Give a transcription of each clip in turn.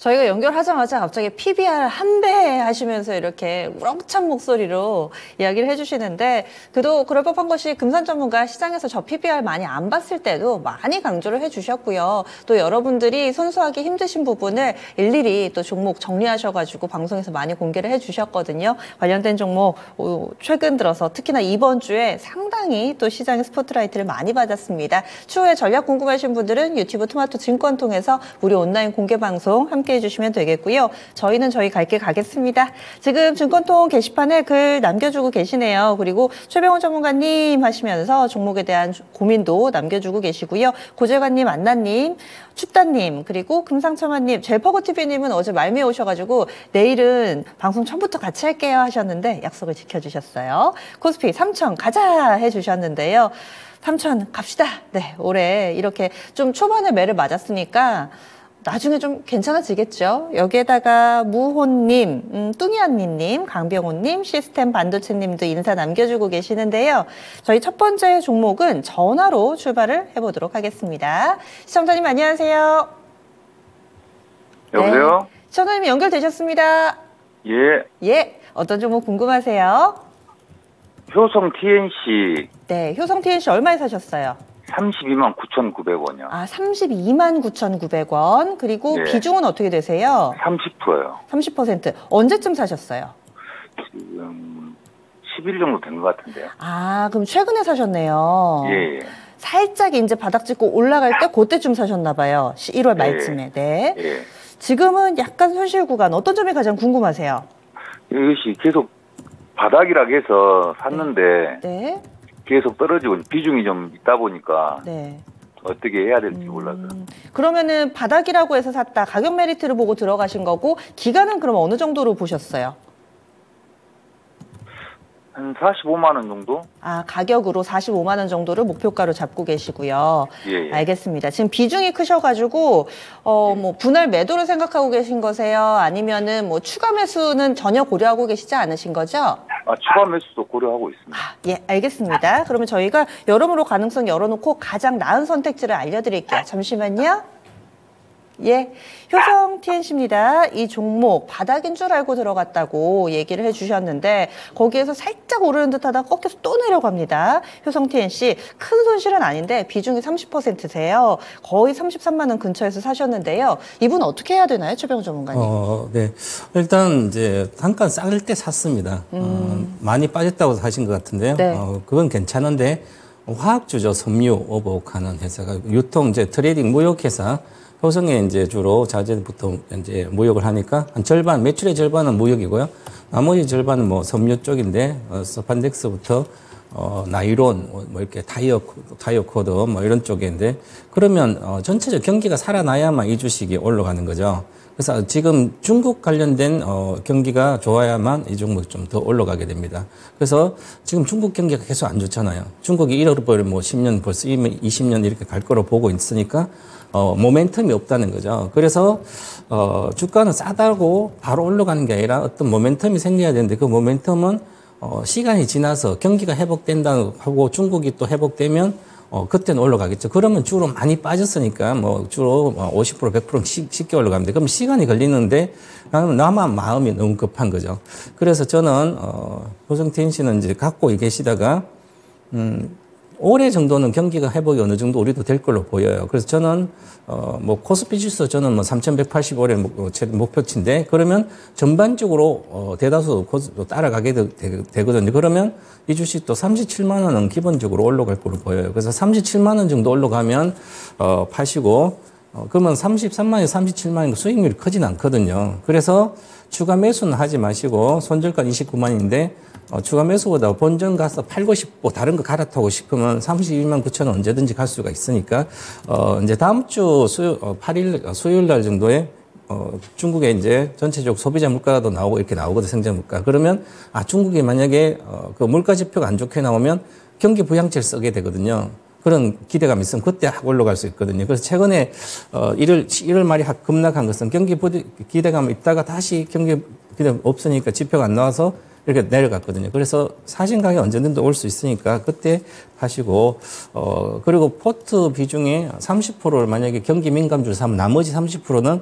저희가 연결하자마자 갑자기 PBR 한 배 하시면서 이렇게 우렁찬 목소리로 이야기를 해주시는데, 그래도 그럴 법한 것이 금산 전문가 시장에서 저 PBR 많이 안 봤을 때도 많이 강조를 해주셨고요. 또 여러분들이 손수하기 힘드신 부분을 일일이 또 종목 정리하셔가지고 방송에서 많이 공개를 해주셨거든요. 관련된 종목 최근 들어서 특히나 이번 주에 상당히 또 시장의 스포트라이트를 많이 받았습니다. 추후에 전략 궁금하신 분들은 유튜브 토마토 증권 통해서 우리 온라인 공개 방송 함께 해주시면 되겠고요. 저희는 저희 갈 길 가겠습니다. 지금 증권통 게시판에 글 남겨주고 계시네요. 그리고 최병훈 전문가님 하시면서 종목에 대한 고민도 남겨주고 계시고요. 고재관님, 안나님, 춥다님, 그리고 금상첨화님, 젤퍼고TV님은 어제 말미에 오셔가지고 내일은 방송 처음부터 같이 할게요 하셨는데 약속을 지켜주셨어요. 코스피 3천 가자 해주셨는데요. 3천 갑시다. 네, 올해 이렇게 좀 초반에 매를 맞았으니까 나중에 좀 괜찮아지겠죠. 여기에다가 무호님, 뚱이언니님, 강병호님, 시스템 반도체님도 인사 남겨주고 계시는데요. 저희 첫 번째 종목은 전화로 출발을 해보도록 하겠습니다. 시청자님 안녕하세요. 여보세요? 네. 시청자님 연결되셨습니다. 예. 예. 어떤 종목 궁금하세요? 효성 TNC. 네. 효성 TNC 얼마에 사셨어요? 32만 9,900원이요. 아, 32만 9,900원. 그리고 네. 비중은 어떻게 되세요? 30%요. 30%. 언제쯤 사셨어요? 지금 10일 정도 된 것 같은데요. 아, 그럼 최근에 사셨네요. 예, 예. 살짝 이제 바닥 찍고 올라갈 때 그때쯤 사셨나 봐요. 1월 말쯤에. 네. 예. 지금은 약간 손실 구간 어떤 점이 가장 궁금하세요? 이것이 계속 바닥이라 해서 샀는데 네. 계속 떨어지고 비중이 좀 있다 보니까 네. 어떻게 해야 될지 몰라서. 그러면은 바닥이라고 해서 샀다. 가격 메리트를 보고 들어가신 거고, 기간은 그럼 어느 정도로 보셨어요? 한 45만 원 정도? 아, 가격으로 45만 원 정도를 목표가로 잡고 계시고요. 예, 예. 알겠습니다. 지금 비중이 크셔가지고 뭐 분할 매도를 생각하고 계신 거세요? 아니면은 뭐 추가 매수는 전혀 고려하고 계시지 않으신 거죠? 아, 추가 매수도 고려하고 있습니다. 아, 예, 알겠습니다. 그러면 저희가 여러모로 가능성 열어놓고 가장 나은 선택지를 알려드릴게요. 잠시만요. 예, 효성 TNC입니다. 이 종목 바닥인 줄 알고 들어갔다고 얘기를 해주셨는데 거기에서 살짝 오르는 듯하다 꺾여서 또 내려갑니다. 효성 TNC 큰 손실은 아닌데 비중이 30%세요. 거의 33만 원 근처에서 사셨는데요. 이분 어떻게 해야 되나요, 최병훈 전문가님? 네. 일단 이제 단가 쌀 때 샀습니다. 많이 빠졌다고 사신 것 같은데요. 네. 그건 괜찮은데 화학주죠, 섬유 오복하는 회사가 유통 이제 트레이딩 무역회사. 효성에 이제 주로 자재부터 이제 무역을 하니까 한 절반, 매출의 절반은 무역이고요. 나머지 절반은 뭐 섬유 쪽인데, 스판덱스부터, 나이론, 뭐 이렇게 타이어 코드 뭐 이런 쪽인데, 그러면, 전체적 경기가 살아나야만 이 주식이 올라가는 거죠. 그래서 지금 중국 관련된, 경기가 좋아야만 이 종목이 좀 더 올라가게 됩니다. 그래서 지금 중국 경기가 계속 안 좋잖아요. 중국이 잃어버린 뭐 10년 벌써 20년 이렇게 갈 거로 보고 있으니까, 모멘텀이 없다는 거죠. 그래서, 주가는 싸다고 바로 올라가는 게 아니라 어떤 모멘텀이 생겨야 되는데 그 모멘텀은, 시간이 지나서 경기가 회복된다고 하고 중국이 또 회복되면, 그때는 올라가겠죠. 그러면 주로 많이 빠졌으니까 뭐 주로 50% 100% 쉽게 올라갑니다. 그럼 시간이 걸리는데 나만 마음이 너무 급한 거죠. 그래서 저는, 효성 TNC는 이제 갖고 계시다가, 올해 정도는 경기가 회복이 어느 정도 우리도 될 걸로 보여요. 그래서 저는, 뭐, 코스피 지수 저는 뭐 3,185의 목표치인데, 그러면 전반적으로, 대다수 따라가게 되거든요. 그러면 이 주식도 37만 원은 기본적으로 올라갈 걸로 보여요. 그래서 37만 원 정도 올라가면, 파시고, 그러면 33만에 37만인 수익률이 크진 않거든요. 그래서 추가 매수는 하지 마시고, 손절가 29만인데, 추가 매수보다 본전 가서 팔고 싶고 다른 거 갈아타고 싶으면 32만 9천 원 언제든지 갈 수가 있으니까 이제 다음 주 8일 수요일 날 정도에 중국에 이제 전체적 소비자 물가도 나오고 이렇게 나오거든, 생산 물가. 그러면 중국이 만약에 그 물가 지표가 안 좋게 나오면 경기 부양책을 쓰게 되거든요. 그런 기대감이 있으면 그때 확 올라갈 수 있거든요. 그래서 최근에 1월 말이 급락한 것은 경기 기대감이 있다가 다시 경기 기대감 없으니까 지표가 안 나와서 이렇게 내려갔거든요. 그래서 사신 가격이 언제든지 올 수 있으니까 그때 하시고, 그리고 포트 비중의 30%를 만약에 경기 민감주를 사면 나머지 30%는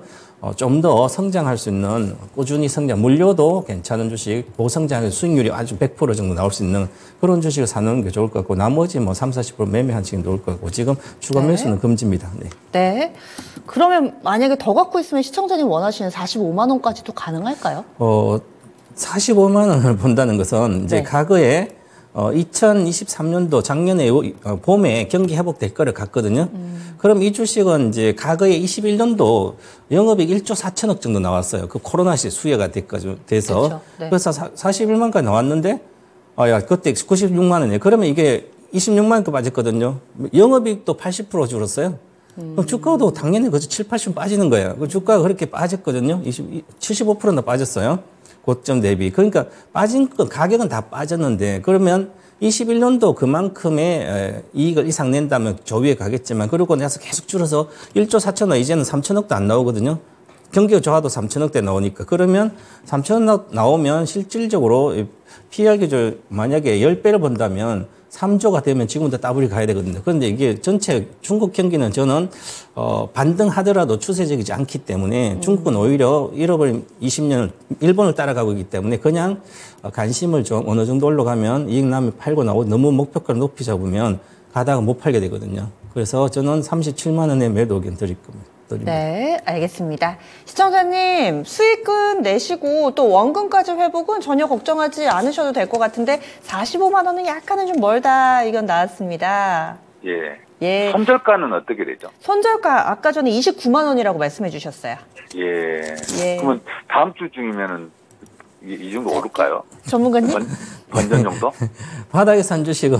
좀 더 성장할 수 있는 꾸준히 성장, 물려도 괜찮은 주식, 고성장의 수익률이 아주 100% 정도 나올 수 있는 그런 주식을 사는 게 좋을 것 같고 나머지 뭐 30, 40% 매매하시면 좋을 것 같고 지금 추가 매수는 금지입니다. 네. 네. 그러면 만약에 더 갖고 있으면 시청자님 원하시는 45만 원까지도 가능할까요? 45만 원을 본다는 것은 이제 네. 과거에 2023년도 작년에 봄에 경기 회복될 거를 갔거든요. 그럼 이 주식은 이제 과거에 21년도 영업이익 1조 4천억 정도 나왔어요. 그 코로나 시 수혜가 돼서. 그렇죠. 네. 그래서 41만까지 나왔는데, 야, 그때 96만 원이에요. 그러면 이게 26만 원까지 빠졌거든요. 영업이익도 80% 줄었어요. 그럼 주가도 당연히 그저 7, 80% 빠지는 거예요. 그 주가가 그렇게 빠졌거든요. 75%나 빠졌어요. 고점 대비. 그러니까 빠진 거, 가격은 다 빠졌는데, 그러면 21년도 그만큼의 이익을 이상 낸다면 저 위에 가겠지만, 그러고 나서 계속 줄어서 1조 4천억, 이제는 3천억도 안 나오거든요. 경기가 좋아도 3천억대 나오니까. 그러면 3천억 나오면 실질적으로 PR 기준 만약에 10배를 본다면 3조가 되면 지금부터 더블이 가야 되거든요. 그런데 이게 전체 중국 경기는 저는 반등하더라도 추세적이지 않기 때문에 중국은 오히려 잃어버린 20년을 일본을 따라가고 있기 때문에 그냥 관심을 좀 어느 정도 올라가면 이익 나면 팔고 나오고 너무 목표가를 높이 잡으면 가다가 못 팔게 되거든요. 그래서 저는 37만 원의 매도 의견 드릴 겁니다. 네, 알겠습니다. 시청자님, 수익은 내시고 또 원금까지 회복은 전혀 걱정하지 않으셔도 될 것 같은데 45만 원은 약간은 좀 멀다 의견 나왔습니다. 예. 예. 손절가는 어떻게 되죠? 손절가 아까 전에 29만 원이라고 말씀해 주셨어요. 예. 예. 그러면 다음 주 중이면은 이 정도 오를까요? 전문가님? 번전 정도? 바닥에 산 주식은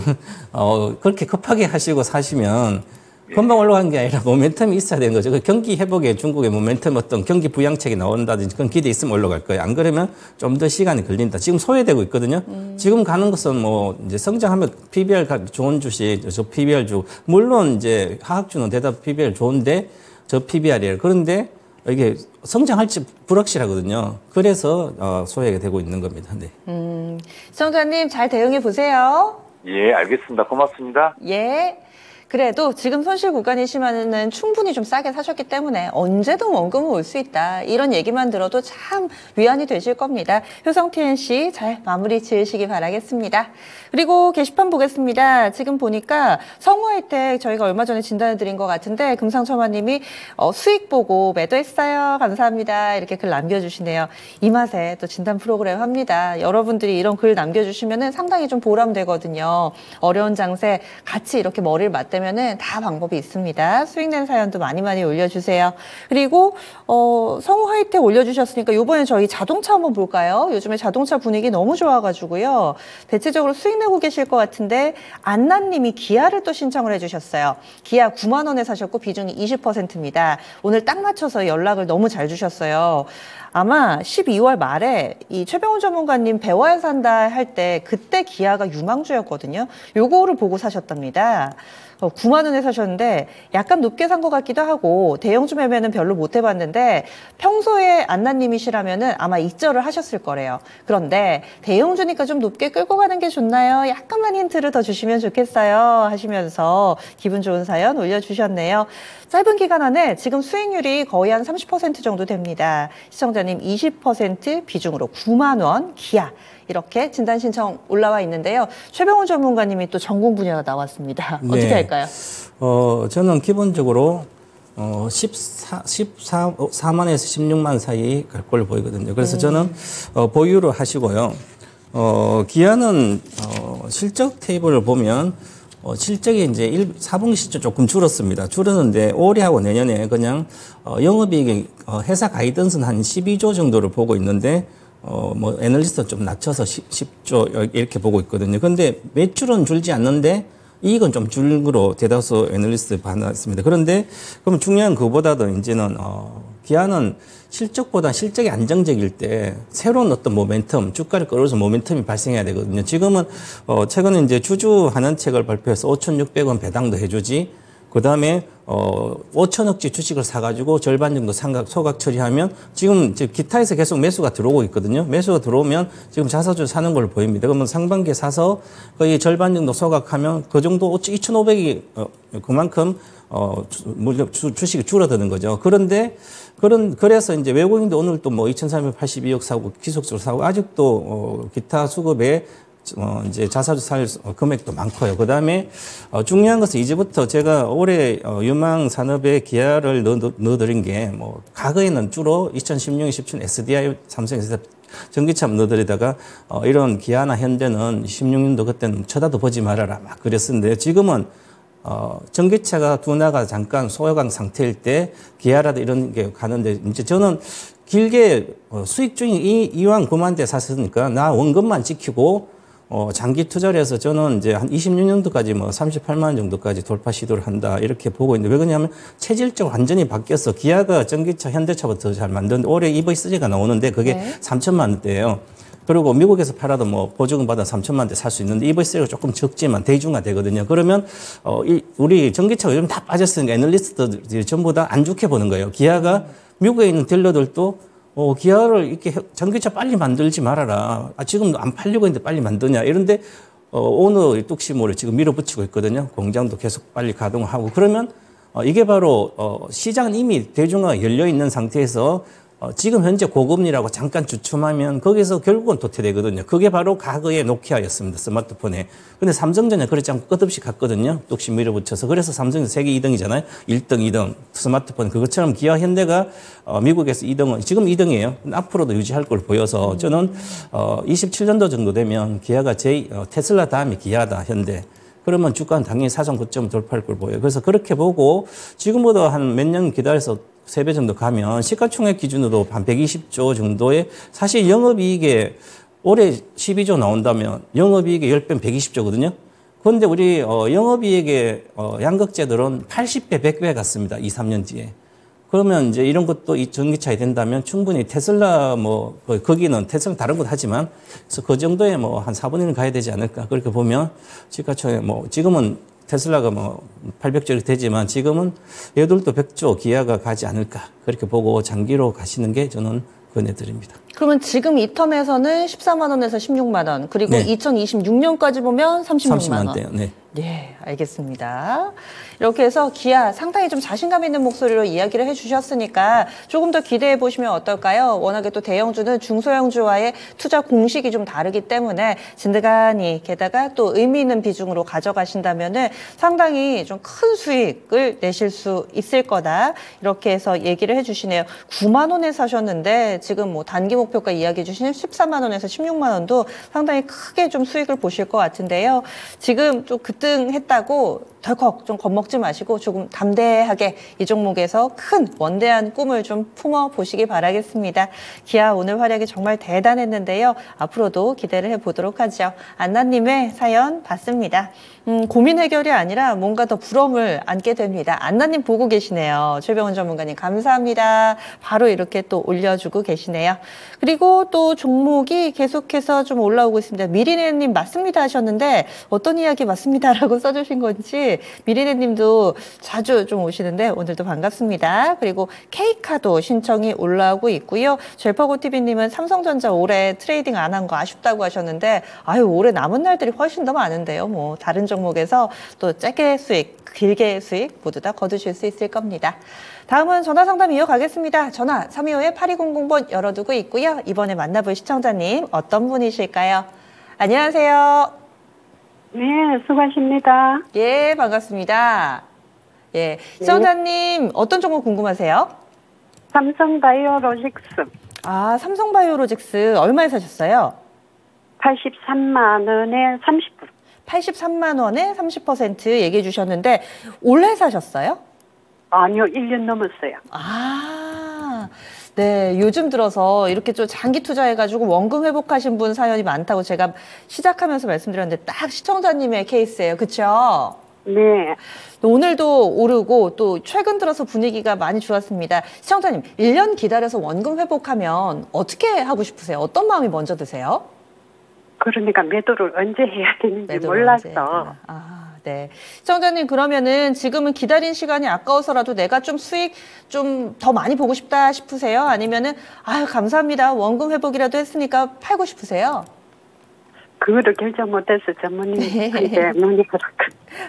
그렇게 급하게 하시고 사시면 금방 올라가는 게 아니라 모멘텀이 있어야 되는 거죠. 그 경기 회복에 중국의 모멘텀 어떤 경기 부양책이 나온다든지 그런 기대 있으면 올라갈 거예요. 안 그러면 좀 더 시간이 걸린다. 지금 소외되고 있거든요. 지금 가는 것은 뭐 이제 성장하면 PBR 좋은 주식, 저 PBR 주 물론 이제 화학주는 대답 PBR 좋은데 저 PBR이에요. 그런데 이게 성장할지 불확실하거든요. 그래서 소외가 되고 있는 겁니다. 네. 시청자님 잘 대응해 보세요. 예, 알겠습니다. 고맙습니다. 예. 그래도 지금 손실 구간이시면은 충분히 좀 싸게 사셨기 때문에 언제든 원금은 올 수 있다. 이런 얘기만 들어도 참 위안이 되실 겁니다. 효성 TNC 잘 마무리 지으시기 바라겠습니다. 그리고 게시판 보겠습니다. 지금 보니까 성우혜택 저희가 얼마 전에 진단해 드린 것 같은데 금상첨화님이 수익 보고 매도했어요. 감사합니다. 이렇게 글 남겨주시네요. 이 맛에 또 진단 프로그램 합니다. 여러분들이 이런 글 남겨주시면은 상당히 좀 보람되거든요. 어려운 장세 같이 이렇게 머리를 맞대면은 다 방법이 있습니다. 수익 낸 사연도 많이 올려주세요. 그리고 성우 하이텍 올려주셨으니까 이번에 저희 자동차 한번 볼까요? 요즘에 자동차 분위기 너무 좋아가지고요. 대체적으로 수익 내고 계실 것 같은데 안나님이 기아를 또 신청을 해주셨어요. 기아 9만 원에 사셨고 비중이 20%입니다. 오늘 딱 맞춰서 연락을 너무 잘 주셨어요. 아마 12월 말에 이 최병훈 전문가님 배워야 산다 할 때 그때 기아가 유망주였거든요. 요거를 보고 사셨답니다. 9만 원에 사셨는데 약간 높게 산 것 같기도 하고 대형주 매매는 별로 못 해봤는데 평소에 안나님이시라면은 아마 익절을 하셨을 거래요. 그런데 대형주니까 좀 높게 끌고 가는 게 좋나요? 약간만 힌트를 더 주시면 좋겠어요 하시면서 기분 좋은 사연 올려주셨네요. 짧은 기간 안에 지금 수익률이 거의 한 30% 정도 됩니다. 시청자님 20% 비중으로 9만 원 기아 이렇게 진단 신청 올라와 있는데요. 최병훈 전문가님이 또 전공 분야가 나왔습니다. 어떻게 네. 할까요? 저는 기본적으로 4만에서 16만 사이 갈 걸로 보이거든요. 그래서 저는 보유를 하시고요. 기아는 실적 테이블을 보면 실적이 이제 4분기 실적 조금 줄었습니다. 줄었는데 올해하고 내년에 그냥 영업이익이 회사 가이던스는 한 12조 정도를 보고 있는데 뭐 애널리스트 좀 낮춰서 10조 이렇게 보고 있거든요. 근데 매출은 줄지 않는데 이익은 좀 줄기로 대다수 애널리스트 받았습니다. 그런데 그럼 중요한 그보다도 이제는 기아는 실적보다 실적이 안정적일 때 새로운 어떤 모멘텀, 주가를 끌어서 모멘텀이 발생해야 되거든요. 지금은 최근에 이제 주주 환원책을 발표해서 5,600원 배당도 해주지 그다음에 5천억지 주식을 사가지고 절반 정도 소각 처리하면 지금 이제 기타에서 계속 매수가 들어오고 있거든요. 매수가 들어오면 지금 자사주 사는 걸로 보입니다. 그러면 상반기에 사서 거의 절반 정도 소각하면 그 정도 2,500이 그만큼 주식이 줄어드는 거죠. 그런데 그래서 이제 외국인도 오늘 또 뭐 2,382억 사고 기속적으로 사고 아직도 기타 수급에 이제 자사주 살 금액도 많고요. 그 다음에 중요한 것은 이제부터 제가 올해 유망 산업에 기아를 넣어드린 게 뭐 과거에는 주로 2016, 17 SDI, 삼성에서 전기차 넣어드리다가 이런 기아나 현대는 16년도 그때는 쳐다도 보지 말아라 막 그랬었는데 지금은 전기차가 둔화가 잠깐 소요강 상태일 때 기아라도 이런 게 가는데 이제 저는 길게 수익 중인 이왕 9만 대 샀으니까 나 원금만 지키고 장기 투자를 해서 저는 이제 한 26년도까지 뭐 38만 원 정도까지 돌파 시도를 한다 이렇게 보고 있는데 왜 그러냐면 체질적으로 완전히 바뀌어서 기아가 전기차 현대차부터 잘 만드는데 올해 EV3가 나오는데 그게 네. 3천만 원대예요. 그리고 미국에서 팔아도 뭐 보조금 받아 3천만 대 살 수 있는데 EV3가 조금 적지만 대중화 되거든요. 그러면 우리 전기차가 요즘 다 빠졌으니까 애널리스트들이 전부 다 안 좋게 보는 거예요. 기아가 미국에 있는 딜러들도 기아를 이렇게 전기차 빨리 만들지 말아라. 지금 안 팔리고 있는데 빨리 만드냐. 이런데 오늘 뚝심으로 지금 밀어붙이고 있거든요. 공장도 계속 빨리 가동하고. 그러면 이게 바로 시장은 이미 대중화가 열려 있는 상태에서 지금 현재 고금리라고 잠깐 주춤하면 거기서 결국은 도태되거든요. 그게 바로 과거의 노키아였습니다. 스마트폰에. 근데 삼성전자 그렇지 않고 끝없이 갔거든요. 뚝심 밀어붙여서. 그래서 삼성이 세계 2등이잖아요. 1등, 2등. 스마트폰. 그것처럼 기아 현대가 미국에서 2등은 지금 2등이에요. 앞으로도 유지할 걸 보여서 저는 27년도 정도 되면 기아가 테슬라 다음에 기아다, 현대. 그러면 주가는 당연히 사상 고점을 돌파할 걸 보여요. 그래서 그렇게 보고 지금보다 한 몇 년 기다려서 3배 정도 가면 시가총액 기준으로 한 120조 정도의 사실 영업이익에 올해 12조 나온다면 영업이익의 10배는 120조거든요. 그런데 우리 영업이익의 양극재들은 80배, 100배 갔습니다. 2, 3년 뒤에. 그러면 이제 이런 것도 이 전기차에 된다면 충분히 테슬라 거기는 테슬라 다른 것 하지만 그래서 그 정도에 뭐 한 4분의 1은 가야 되지 않을까. 그렇게 보면 시가총액 지금은 테슬라가 800조 이렇게 되지만 지금은 얘들도 100조 기아가 가지 않을까. 그렇게 보고 장기로 가시는 게 저는 권해드립니다. 그러면 지금 이 텀에서는 14만 원에서 16만 원, 그리고 네. 2026년까지 보면 36만 원. 대요. 네. 네, 알겠습니다. 이렇게 해서 기아 상당히 좀 자신감 있는 목소리로 이야기를 해주셨으니까 조금 더 기대해 보시면 어떨까요? 워낙에 또 대형주는 중소형주와의 투자 공식이 좀 다르기 때문에 진드간이 게다가 또 의미 있는 비중으로 가져가신다면은 상당히 좀 큰 수익을 내실 수 있을 거다. 이렇게 해서 얘기를 해주시네요. 9만 원에 사셨는데 지금 뭐 단기 목표가 이야기해 주신 14만 원에서 16만 원도 상당히 크게 좀 수익을 보실 것 같은데요. 지금 좀 급등했다고 덜컥 좀 겁먹지 마시고 조금 담대하게 이 종목에서 큰 원대한 꿈을 좀 품어 보시기 바라겠습니다. 기아 오늘 활약이 정말 대단했는데요. 앞으로도 기대를 해보도록 하죠. 안나님의 사연 봤습니다. 고민 해결이 아니라 뭔가 더 부러움을 안게 됩니다. 안나님 보고 계시네요. 최병훈 전문가님 감사합니다. 바로 이렇게 또 올려주고 계시네요. 그리고 또 종목이 계속해서 좀 올라오고 있습니다. 미리네님 맞습니다 하셨는데 어떤 이야기 맞습니다라고 써주신 건지 미리네님도 자주 좀 오시는데 오늘도 반갑습니다. 그리고 K카도 신청이 올라오고 있고요. 젤퍼고TV님은 삼성전자 올해 트레이딩 안 한 거 아쉽다고 하셨는데 아유 올해 남은 날들이 훨씬 더 많은데요. 뭐 다른 종목에서 또 짧게 수익, 길게 수익 모두 다 거두실 수 있을 겁니다. 다음은 전화 상담 이어가겠습니다. 전화 325-8200번 열어두고 있고요. 이번에 만나볼 시청자님 어떤 분이실까요? 안녕하세요. 네, 수고하십니다. 예, 반갑습니다. 예, 시청자님 어떤 종목 궁금하세요? 삼성바이오로직스 아, 삼성바이오로직스 얼마에 사셨어요? 83만 원에 30%. 83만 원에 30% 얘기해 주셨는데 올해 사셨어요? 아니요, 1년 넘었어요. 아, 네. 요즘 들어서 이렇게 좀 장기 투자해가지고 원금 회복하신 분 사연이 많다고 제가 시작하면서 말씀드렸는데 딱 시청자님의 케이스예요. 그렇죠? 네. 오늘도 오르고 또 최근 들어서 분위기가 많이 좋았습니다. 시청자님, 1년 기다려서 원금 회복하면 어떻게 하고 싶으세요? 어떤 마음이 먼저 드세요? 그러니까 매도를 언제 해야 되는지 매도를 몰라서. 언제? 아, 네. 시청자님, 그러면은 지금은 기다린 시간이 아까워서라도 내가 좀 수익 좀 더 많이 보고 싶다 싶으세요? 아니면은, 아유, 감사합니다. 원금 회복이라도 했으니까 팔고 싶으세요? 그거를 결정 못해서 전문님한테 문의하라고.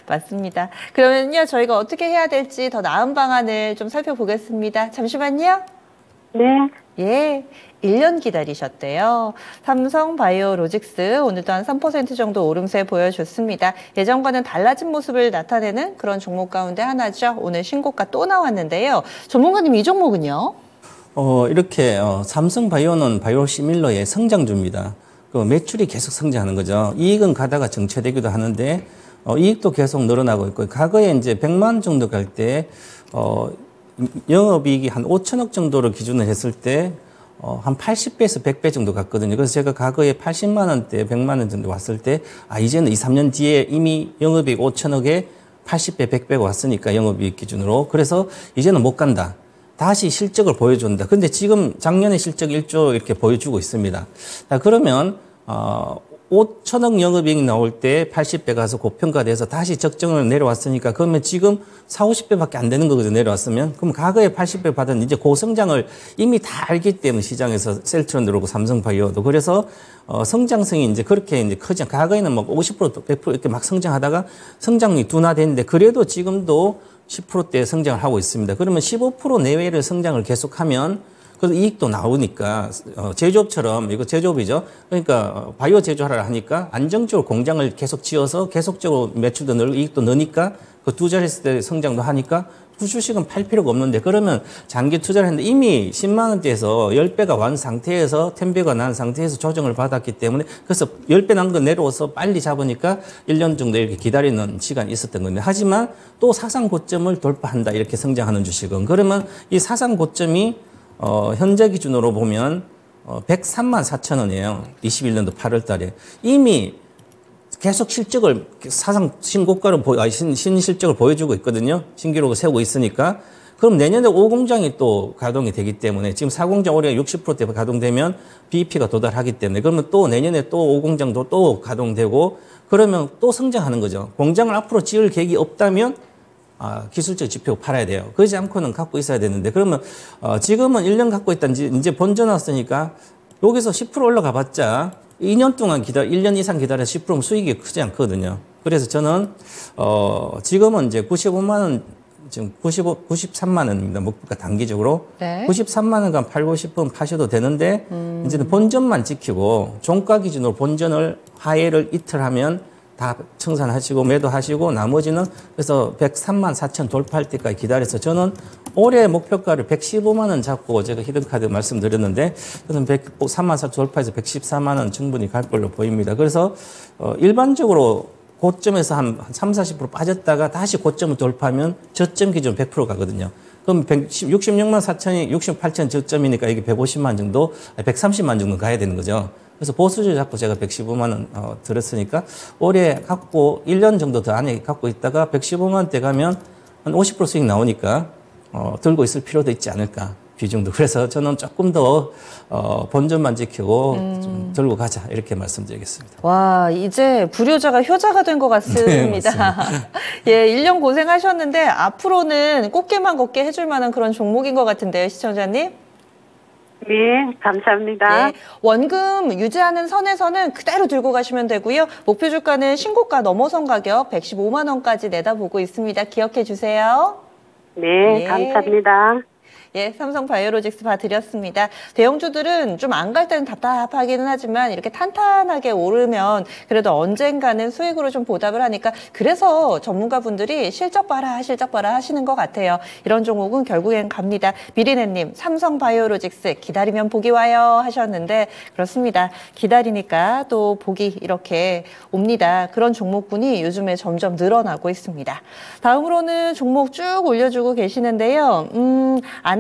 맞습니다. 그러면요, 저희가 어떻게 해야 될지 더 나은 방안을 좀 살펴보겠습니다. 잠시만요. 네. 예, 1년 기다리셨대요. 삼성바이오로직스 오늘도 한 3% 정도 오름세 보여줬습니다. 예전과는 달라진 모습을 나타내는 그런 종목 가운데 하나죠. 오늘 신고가 또 나왔는데요. 전문가님, 이 종목은요? 이렇게 삼성바이오는 바이오시밀러의 성장주입니다. 그 매출이 계속 성장하는 거죠. 이익은 가다가 정체되기도 하는데 이익도 계속 늘어나고 있고, 과거에 이제 100만 원 정도 갈 때 영업이익이 한 5천억 정도를 기준으로 했을 때 한 80배에서 100배 정도 갔거든요. 그래서 제가 과거에 80만 원대, 100만 원 정도 왔을 때, 이제는 2, 3년 뒤에 이미 영업이익 5천억에 80배, 100배가 왔으니까 영업이익 기준으로. 그래서 이제는 못 간다. 다시 실적을 보여준다. 근데 지금 작년에 실적 1조 이렇게 보여주고 있습니다. 자, 그러면 5천억 영업이익 나올 때 80배 가서 고평가돼서 다시 적정을 내려왔으니까, 그러면 지금 4, 50배밖에 안 되는 거거든요. 내려왔으면. 그럼 과거에 80배 받은 이제 고성장을 이미 다 알기 때문에, 시장에서 셀트론 들어오고 삼성바이오도. 그래서 성장성이 이제 그렇게 이제 크지 않고, 과거에는 막 50%, 100% 이렇게 막 성장하다가 성장이 둔화됐는데, 그래도 지금도 10%대 성장을 하고 있습니다. 그러면 15% 내외를 성장을 계속하면 그래서 이익도 나오니까, 제조업처럼, 이거 제조업이죠. 그러니까 바이오 제조하라 하니까 안정적으로 공장을 계속 지어서 계속적으로 매출도 늘고 이익도 느니까 그 두 자릿수 성장도 하니까 주식은 팔 필요가 없는데, 그러면 장기 투자를 했는데 이미 10만 원대에서 10배가 완 상태에서 10배가 난 상태에서 조정을 받았기 때문에, 그래서 10배 난 거 내려와서 빨리 잡으니까 1년 정도 이렇게 기다리는 시간이 있었던 겁니다. 하지만 또 사상 고점을 돌파한다, 이렇게 성장하는 주식은. 그러면 이 사상 고점이 현재 기준으로 보면 103만 4천 원이에요. 21년도 8월 달에. 이미 계속 실적을 사상 신고가로 신실적을 보여주고 있거든요. 신기록을 세우고 있으니까. 그럼 내년에 5공장이 또 가동이 되기 때문에, 지금 4공장 올해 60%대 가동되면 BEP가 도달하기 때문에, 그러면 또 내년에 또 5공장도 또 가동되고, 그러면 또 성장하는 거죠. 공장을 앞으로 지을 계획이 없다면 기술적 지표 팔아야 돼요. 그러지 않고는 갖고 있어야 되는데, 그러면 지금은 1년 갖고 있다는지 이제 본전 왔으니까 여기서 10% 올라가 봤자 2년 동안 1년 이상 기다려서 10%면 수익이 크지 않거든요. 그래서 저는 지금은 이제 95만 원, 지금 93만 원입니다. 목표가 단기적으로. 네. 93만 원간 팔고 싶으면 파셔도 되는데, 이제는 본전만 지키고 종가 기준으로 본전을 하회를 이틀 하면 다 청산하시고 매도하시고, 나머지는 그래서 103만 4천 돌파할 때까지 기다려서, 저는 올해 목표가를 115만 원 잡고 제가 히든카드 말씀드렸는데, 저는 103만 4천 돌파해서 114만 원 충분히 갈 걸로 보입니다. 그래서 일반적으로 고점에서 한 3, 40% 빠졌다가 다시 고점을 돌파하면 저점 기준 100% 가거든요. 그럼 66만 4천이 68천 저점이니까 이게 150만 정도, 130만 정도 가야 되는 거죠. 그래서 보수주를 잡고 제가 115만 원 들었으니까, 올해 갖고 1년 정도 더 안에 갖고 있다가 115만 원대 가면 한 50% 수익 나오니까 들고 있을 필요도 있지 않을까, 비중도. 그래서 저는 조금 더 본전만 지키고 좀 들고 가자, 이렇게 말씀드리겠습니다. 와, 이제 불효자가 효자가 된 것 같습니다. 예, 1년 고생하셨는데 앞으로는 꽃게만 걷게 해줄 만한 그런 종목인 것 같은데요, 시청자님? 네, 감사합니다. 네, 원금 유지하는 선에서는 그대로 들고 가시면 되고요. 목표 주가는 신고가 넘어선 가격 115만 원까지 내다보고 있습니다. 기억해 주세요. 네, 예. 감사합니다. 예, 삼성바이오로직스 봐드렸습니다. 대형주들은 좀 안 갈 때는 답답하기는 하지만 이렇게 탄탄하게 오르면 그래도 언젠가는 수익으로 좀 보답을 하니까, 그래서 전문가분들이 실적 봐라 하시는 것 같아요. 이런 종목은 결국엔 갑니다. 미리네님, 삼성바이오로직스 기다리면 복이 와요 하셨는데, 그렇습니다. 기다리니까 또 복이 이렇게 옵니다. 그런 종목군이 요즘에 점점 늘어나고 있습니다. 다음으로는 종목 쭉 올려주고 계시는데요.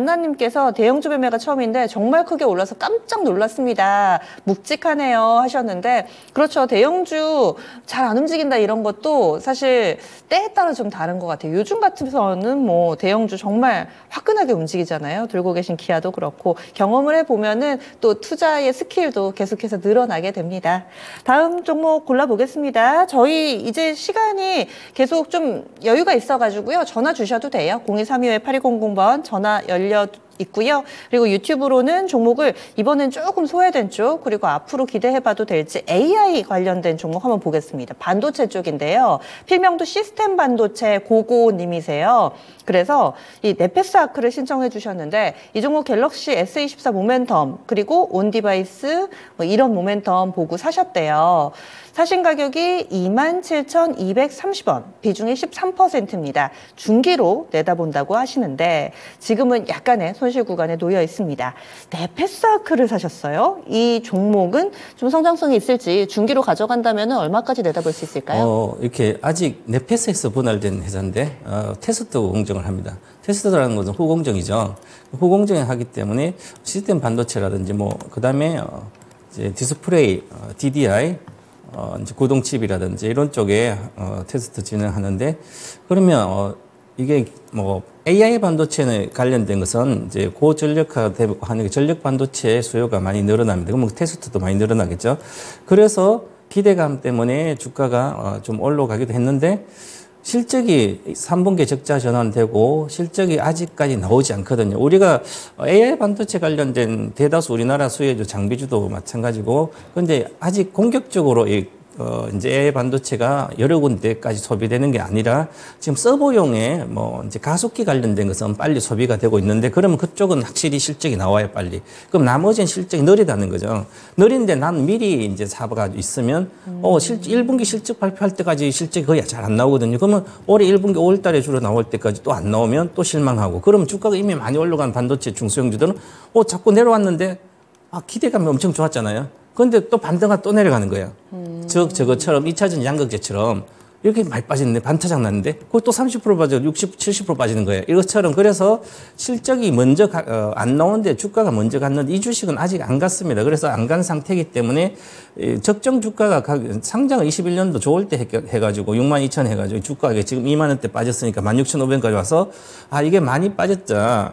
안나님께서 대형주 매매가 처음인데 정말 크게 올라서 깜짝 놀랐습니다. 묵직하네요 하셨는데 그렇죠. 대형주 잘 안 움직인다 이런 것도 사실 때에 따라 좀 다른 것 같아요. 요즘 같으서는 뭐 대형주 정말 화끈하게 움직이잖아요. 들고 계신 기아도 그렇고 경험을 해보면은 또 투자의 스킬도 계속해서 늘어나게 됩니다. 다음 종목 골라보겠습니다. 저희 이제 시간이 계속 좀 여유가 있어가지고요. 전화 주셔도 돼요. 0232-8200번 전화 열려 있고요. 그리고 유튜브로는 종목을 이번엔 조금 소외된 쪽 그리고 앞으로 기대해봐도 될지 AI 관련된 종목 한번 보겠습니다. 반도체 쪽인데요. 필명도 시스템 반도체 고고님이세요. 그래서 이 네페스 아크를 신청해 주셨는데 이 종목 갤럭시 S24 모멘텀 그리고 온디바이스 뭐 이런 모멘텀 보고 사셨대요. 사신 가격이 27,230원, 비중이 13%입니다. 중기로 내다본다고 하시는데 지금은 약간의 손실 구간에 놓여 있습니다. 네페스아크를 사셨어요? 이 종목은 좀 성장성이 있을지 중기로 가져간다면 얼마까지 내다볼 수 있을까요? 이렇게 아직 네페스에서 분할된 회사인데 테스트 공정을 합니다. 테스트라는 것은 후공정이죠. 후공정을 하기 때문에 시스템 반도체라든지 뭐 그다음에 이제 디스플레이, DDI 이제 구동칩이라든지 이런 쪽에 테스트 진행하는데 그러면 이게 뭐 AI 반도체에 관련된 것은 이제 고전력화 되고 하는 전력 반도체 수요가 많이 늘어납니다. 그러면 테스트도 많이 늘어나겠죠. 그래서 기대감 때문에 주가가 좀 올라가기도 했는데 실적이 3분기 적자 전환되고 실적이 아직까지 나오지 않거든요. 우리가 AI 반도체 관련된 대다수 우리나라 수혜주 장비주도 마찬가지고 근데 아직 공격적으로 이제 AI 반도체가 여러 군데까지 소비되는 게 아니라 지금 서버용에 뭐 이제 가속기 관련된 것은 빨리 소비가 되고 있는데 그러면 그쪽은 확실히 실적이 나와요, 빨리. 그럼 나머지는 실적이 느리다는 거죠. 느린데 난 미리 이제 사가지고 있으면 1분기 실적 발표할 때까지 실적이 거의 잘 안 나오거든요. 그러면 올해 1분기 5월 달에 주로 나올 때까지 또 안 나오면 또 실망하고 그러면 주가가 이미 많이 올라간 반도체 중소형주들은 자꾸 내려왔는데 기대감이 엄청 좋았잖아요. 그런데 또 반등가 또 내려가는 거예요. 저것처럼 2차전 양극재처럼 이렇게 많이 빠지는데 반타작 났는데 그거 또 30% 빠져 60, 70% 빠지는 거예요. 이것처럼 그래서 실적이 먼저 안 나오는데 주가가 먼저 갔는데 이 주식은 아직 안 갔습니다. 그래서 안 간 상태이기 때문에 적정 주가가 상장을 21년도 좋을 때 해가지고 62,000 해가지고 주가가 지금 2만 원대 빠졌으니까 16,500까지 와서 이게 많이 빠졌다.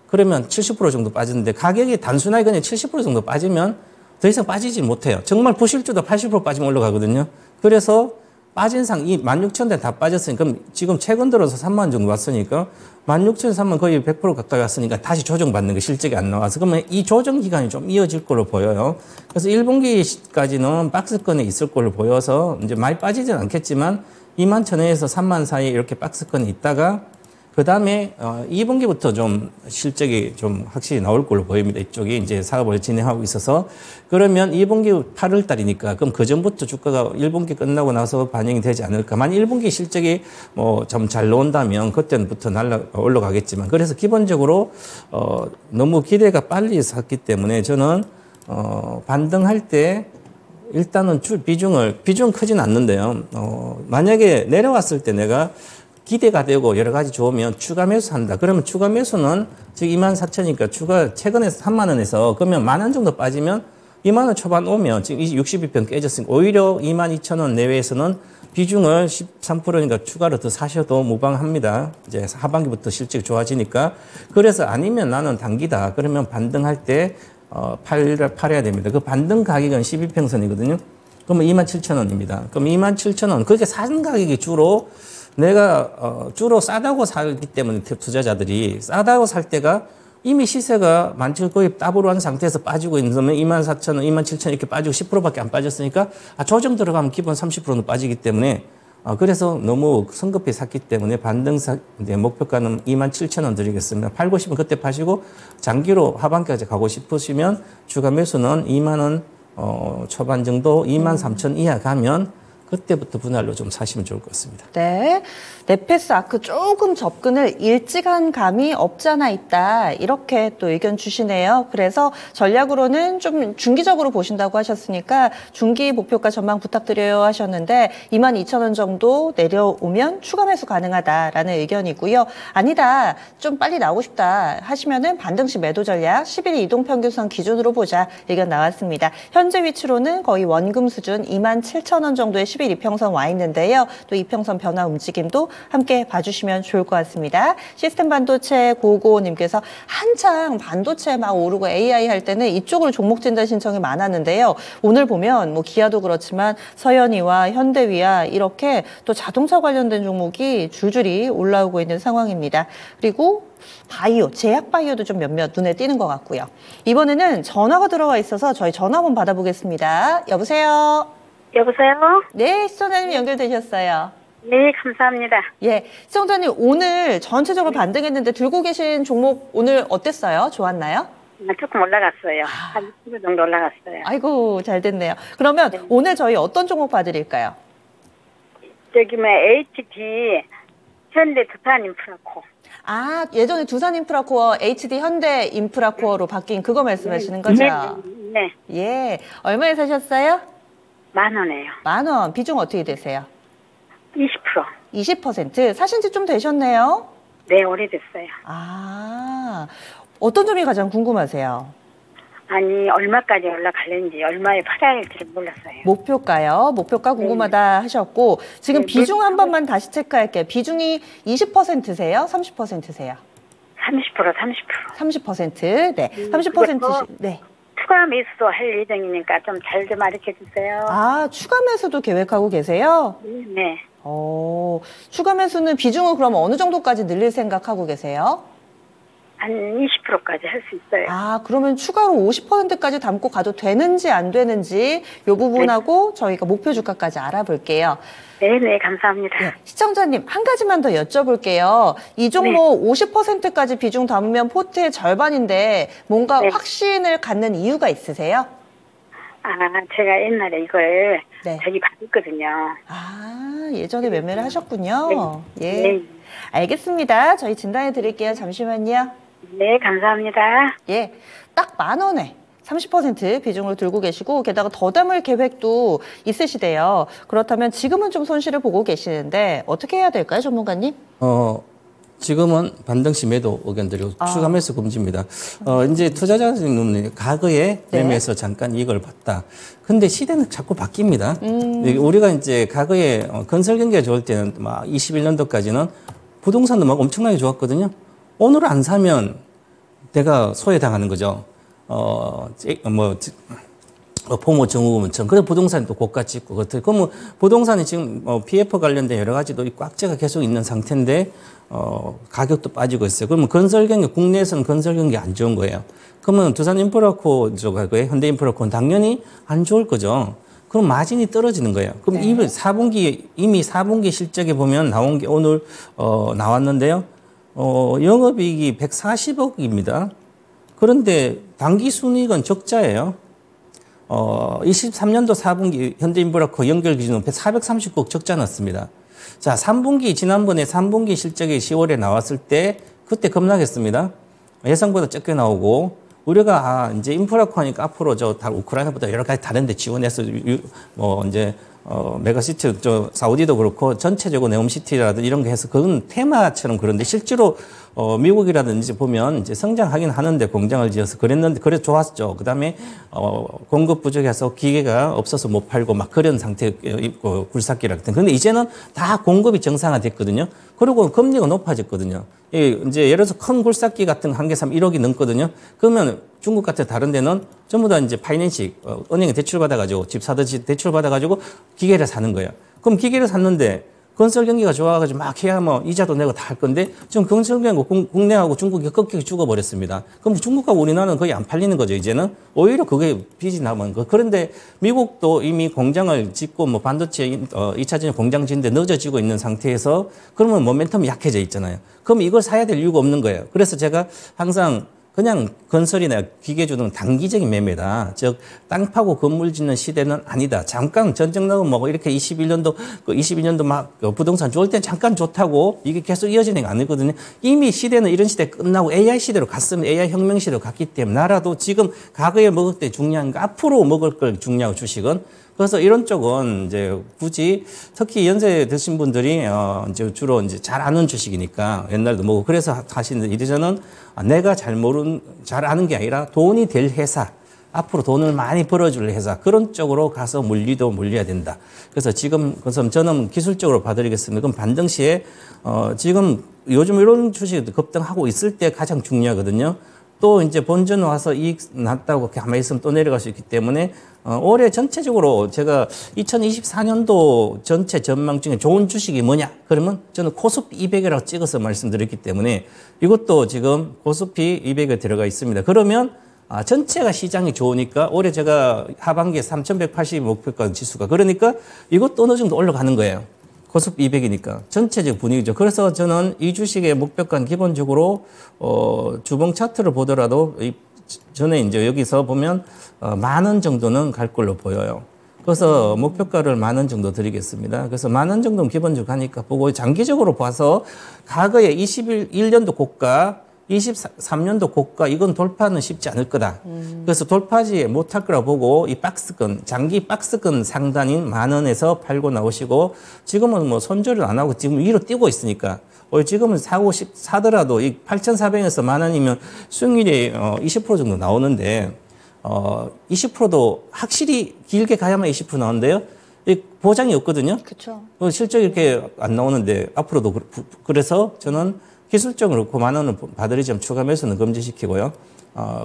그러면 70% 정도 빠지는데 가격이 단순하게 그냥 70% 정도 빠지면 더 이상 빠지지 못해요. 정말 부실주도 80% 빠지면 올라가거든요. 그래서 빠진 이 16,000대 다 빠졌으니까 그럼 지금 최근 들어서 3만 원 정도 왔으니까 16,000, 3만 거의 100% 가까이 왔으니까 다시 조정받는 거 실적이 안 나와서 그러면 이 조정 기간이 좀 이어질 걸로 보여요. 그래서 1분기까지는 박스권에 있을 걸로 보여서 이제 많이 빠지진 않겠지만 21,000원에서 3만 사이에 이렇게 박스권에 있다가 그 다음에 2분기부터 좀 실적이 좀 확실히 나올 걸로 보입니다. 이쪽이 이제 사업을 진행하고 있어서 그러면 2분기 8월 달이니까 그럼 그 전부터 주가가 1분기 끝나고 나서 반영이 되지 않을까. 만약 1분기 실적이 뭐 좀 잘 나온다면 그때부터 올라가겠지만 그래서 기본적으로 너무 기대가 빨리 샀기 때문에 저는 반등할 때 일단은 비중 크진 않는데요. 만약에 내려왔을 때 내가 기대가 되고 여러 가지 좋으면 추가 매수한다. 그러면 추가 매수는 지금 24,000이니까 추가 최근에 3만 원에서 그러면 1만 원 정도 빠지면 2만 원 초반 오면 지금 62평 깨졌으니까 오히려 22,000원 내외에서는 비중을 13%니까 추가로 더 사셔도 무방합니다. 이제 하반기부터 실적이 좋아지니까. 그래서 아니면 나는 단기다. 그러면 반등할 때 팔아야 됩니다. 그 반등 가격은 12평선이거든요. 그러면 27,000원입니다. 그럼 27,000원. 그렇게 산 가격이 주로 내가 주로 싸다고 살기 때문에 투자자들이 싸다고 살 때가 이미 시세가 만칠 거의 더블로 한 상태에서 빠지고 있는 거면 24,000원, 27,000원 이렇게 빠지고 10%밖에 안 빠졌으니까 조정 들어가면 기본 30%는 빠지기 때문에 그래서 너무 성급히 샀기 때문에 반등사 목표가는 27,000원 드리겠습니다. 팔고 싶으면 그때 파시고 장기로 하반기까지 가고 싶으시면 주가 매수는 2만 원 초반 정도 23,000 이하 가면 그때부터 분할로 좀 사시면 좋을 것 같습니다. 네. 네페스 아크 조금 접근을 일찍 한 감이 없지 않아 있다. 이렇게 또 의견 주시네요. 그래서 전략으로는 좀 중기적으로 보신다고 하셨으니까 중기 목표가 전망 부탁드려요 하셨는데 22,000원 정도 내려오면 추가 매수 가능하다라는 의견이고요. 아니다. 좀 빨리 나오고 싶다 하시면은 반등시 매도 전략 11일 이동평균선 기준으로 보자 의견 나왔습니다. 현재 위치로는 거의 원금 수준 27,000원 정도의 10일 이평선 와 있는데요. 또 이평선 변화 움직임도 함께 봐주시면 좋을 것 같습니다. 시스템 반도체 고고님께서 한창 반도체 막 오르고 AI 할 때는 이쪽으로 종목 진단 신청이 많았는데요. 오늘 보면 뭐 기아도 그렇지만 서현이와 현대위와 이렇게 또 자동차 관련된 종목이 줄줄이 올라오고 있는 상황입니다. 그리고 바이오, 제약 바이오도 좀 몇몇 눈에 띄는 것 같고요. 이번에는 전화가 들어와 있어서 저희 전화 한번 받아보겠습니다. 여보세요? 여보세요? 네, 시청자님 연결되셨어요. 네, 감사합니다. 예, 시청자님 오늘 전체적으로 반등했는데 들고 계신 종목 오늘 어땠어요? 좋았나요? 조금 올라갔어요. 한 20% 정도 올라갔어요. 아이고, 잘 됐네요. 그러면 오늘 저희 어떤 종목 봐드릴까요? 저기 뭐 HD 현대 두산 인프라코. 아, 예전에 두산 인프라코어 HD 현대 인프라코어로 바뀐 그거 말씀하시는 거죠? 네. 예, 얼마에 사셨어요? 10,000원이에요. 10,000원. 비중 어떻게 되세요? 20%. 20%. 사신 지 좀 되셨네요? 네, 오래됐어요. 아, 어떤 점이 가장 궁금하세요? 아니, 얼마까지 올라갈는지, 얼마에 팔아야 할지를 몰랐어요. 목표가요? 목표가 궁금하다 하셨고, 지금 네, 비중 한 번만 다시 체크할게요. 비중이 20%세요? 30%세요? 30%. 30%. 네. 30%. 네. 추가 매수도 할 예정이니까 좀 잘 좀 가르쳐 주세요. 아, 추가 매수도 계획하고 계세요? 네. 추가 매수는 비중은 그럼 어느 정도까지 늘릴 생각하고 계세요? 한 20%까지 할 수 있어요. 아, 그러면 추가로 50%까지 담고 가도 되는지 안 되는지 이 부분하고 저희가 목표 주가까지 알아볼게요. 네, 감사합니다. 네, 시청자님 한 가지만 더 여쭤볼게요. 이 종목 50%까지 비중 담으면 포트의 절반인데 뭔가 확신을 갖는 이유가 있으세요? 아, 제가 옛날에 이걸 네. 저기 받았거든요. 아, 예전에 매매를 하셨군요. 네. 예. 네. 알겠습니다. 저희 진단해 드릴게요. 잠시만요. 네, 감사합니다. 예, 딱 10,000원에 30% 비중으로 들고 계시고 게다가 더 담을 계획도 있으시대요. 그렇다면 지금은 좀 손실을 보고 계시는데 어떻게 해야 될까요, 전문가님? 지금은 반등시 매도 의견 드리고 추가 매수 금지입니다. 이제 투자자는 과거에 매매해서 잠깐 이익을 봤다. 근데 시대는 자꾸 바뀝니다. 우리가 이제 과거에 건설 경기가 좋을 때는 막 21년도까지는 부동산도 막 엄청나게 좋았거든요. 오늘 안 사면 내가 소외당하는 거죠. 포모 정후금처럼. 그래서 부동산이 또 고가 찍고, 그러면 부동산이 지금 PF 관련된 여러 가지도 꽉재가 계속 있는 상태인데, 가격도 빠지고 있어요. 그러면 건설 경기, 국내에서는 건설 경기 안 좋은 거예요. 그러면 두산 인프라코 쪽하고의 현대 인프라코는 당연히 안 좋을 거죠. 그럼 마진이 떨어지는 거예요. 그럼 이미 4분기 실적에 보면 나온 게 오늘, 나왔는데요. 영업이익이 140억입니다. 그런데 당기 순이익은 적자예요. 23년도 4분기 현대인프라코 연결 기준으로 439억 적자 났습니다. 자, 3분기, 지난번에 3분기 실적이 10월에 나왔을 때, 그때 급락했습니다. 예상보다 적게 나오고, 우리가, 이제 인프라코 하니까 앞으로 다 우크라이나보다 여러 가지 다른데 지원해서, 메가시티, 사우디도 그렇고, 전체적으로 네옴시티라든지 이런 거 해서 그건 테마처럼 그런데 실제로, 미국이라든지 보면 이제 성장하긴 하는데 공장을 지어서 그랬는데, 그래 좋았죠. 그 다음에, 공급 부족해서 기계가 없어서 못 팔고 막 그런 상태 있고, 굴삭기라 같은. 근데 이제는 다 공급이 정상화됐거든요. 그리고 금리가 높아졌거든요. 이제 예를 들어서 큰 굴삭기 같은 한 개 사면 1억이 넘거든요. 그러면 중국 같은 다른 데는 전부 다 이제 파이낸식, 은행에 대출 받아가지고 집 사듯이 대출 받아가지고 기계를 사는 거예요. 그럼 기계를 샀는데 건설 경기가 좋아가지고 막 해야 뭐 이자도 내고 다 할 건데 지금 건설 경기가 국내하고 중국이 꺾이게 죽어버렸습니다. 그럼 중국하고 우리나라는 거의 안 팔리는 거죠, 이제는. 오히려 그게 빚이 남은 거. 그런데 미국도 이미 공장을 짓고 뭐 반도체 2차 전지 공장 짓는데 늦어지고 있는 상태에서 그러면 모멘텀이 약해져 있잖아요. 그럼 이걸 사야 될 이유가 없는 거예요. 그래서 제가 항상 그냥 건설이나 기계주는 단기적인 매매다. 즉, 땅 파고 건물 짓는 시대는 아니다. 잠깐 전쟁 나고 뭐 이렇게 22년도 막 부동산 좋을 땐 잠깐 좋다고 이게 계속 이어지는 게 아니거든요. 이미 시대는 이런 시대 끝나고 AI 시대로 갔습니다. AI 혁명 시대로 갔기 때문에 나라도 지금 과거에 먹을 때 중요한 거 앞으로 먹을 걸 중요하고 주식은. 그래서 이런 쪽은 이제 굳이 특히 연세 드신 분들이 이제 주로 이제 잘 아는 주식이니까 옛날도 뭐고 그래서 하시는데 이제는 내가 잘 아는 게 아니라 돈이 될 회사, 앞으로 돈을 많이 벌어줄 회사 그런 쪽으로 가서 물려야 된다. 그래서 지금 그래서 저는 기술적으로 봐드리겠습니다. 그럼 반등 시에 지금 요즘 이런 주식이 급등하고 있을 때 가장 중요하거든요. 또 이제 본전 와서 이익 났다고 가만히 있으면 또 내려갈 수 있기 때문에 올해 전체적으로 제가 2024년도 전체 전망 중에 좋은 주식이 뭐냐? 그러면 저는 코스피 200이라고 찍어서 말씀드렸기 때문에 이것도 지금 코스피 200에 들어가 있습니다. 그러면 전체가 시장이 좋으니까 올해 제가 하반기에 3,180 목표가 지수가 그러니까 이것도 어느 정도 올라가는 거예요. 코스피 200이니까 전체적 분위기죠. 그래서 저는 이 주식의 목표가는 기본적으로 주봉 차트를 보더라도 전에 이제 여기서 보면 10,000원 정도는 갈 걸로 보여요. 그래서 목표가를 10,000원 정도 드리겠습니다. 그래서 10,000원 정도는 기본적으로 가니까 보고 장기적으로 봐서 과거에 21년도 고가 23년도 고가 이건 돌파는 쉽지 않을 거다. 그래서 돌파지 못할 거라 보고 이 박스권 장기 박스권 상단인 10,000원에서 팔고 나오시고 지금은 뭐 손절을 안 하고 지금 위로 뛰고 있으니까 지금은 사더라도 이 8,400에서 10,000원이면 수익률이 20% 정도 나오는데 20%도 확실히 길게 가야만 20% 나오는데요. 보장이 없거든요. 그렇죠. 실적이 이렇게 안 나오는데 앞으로도 그래서 저는 기술적으로 그 10,000원을 받으리지만 추가 매수는 금지시키고요.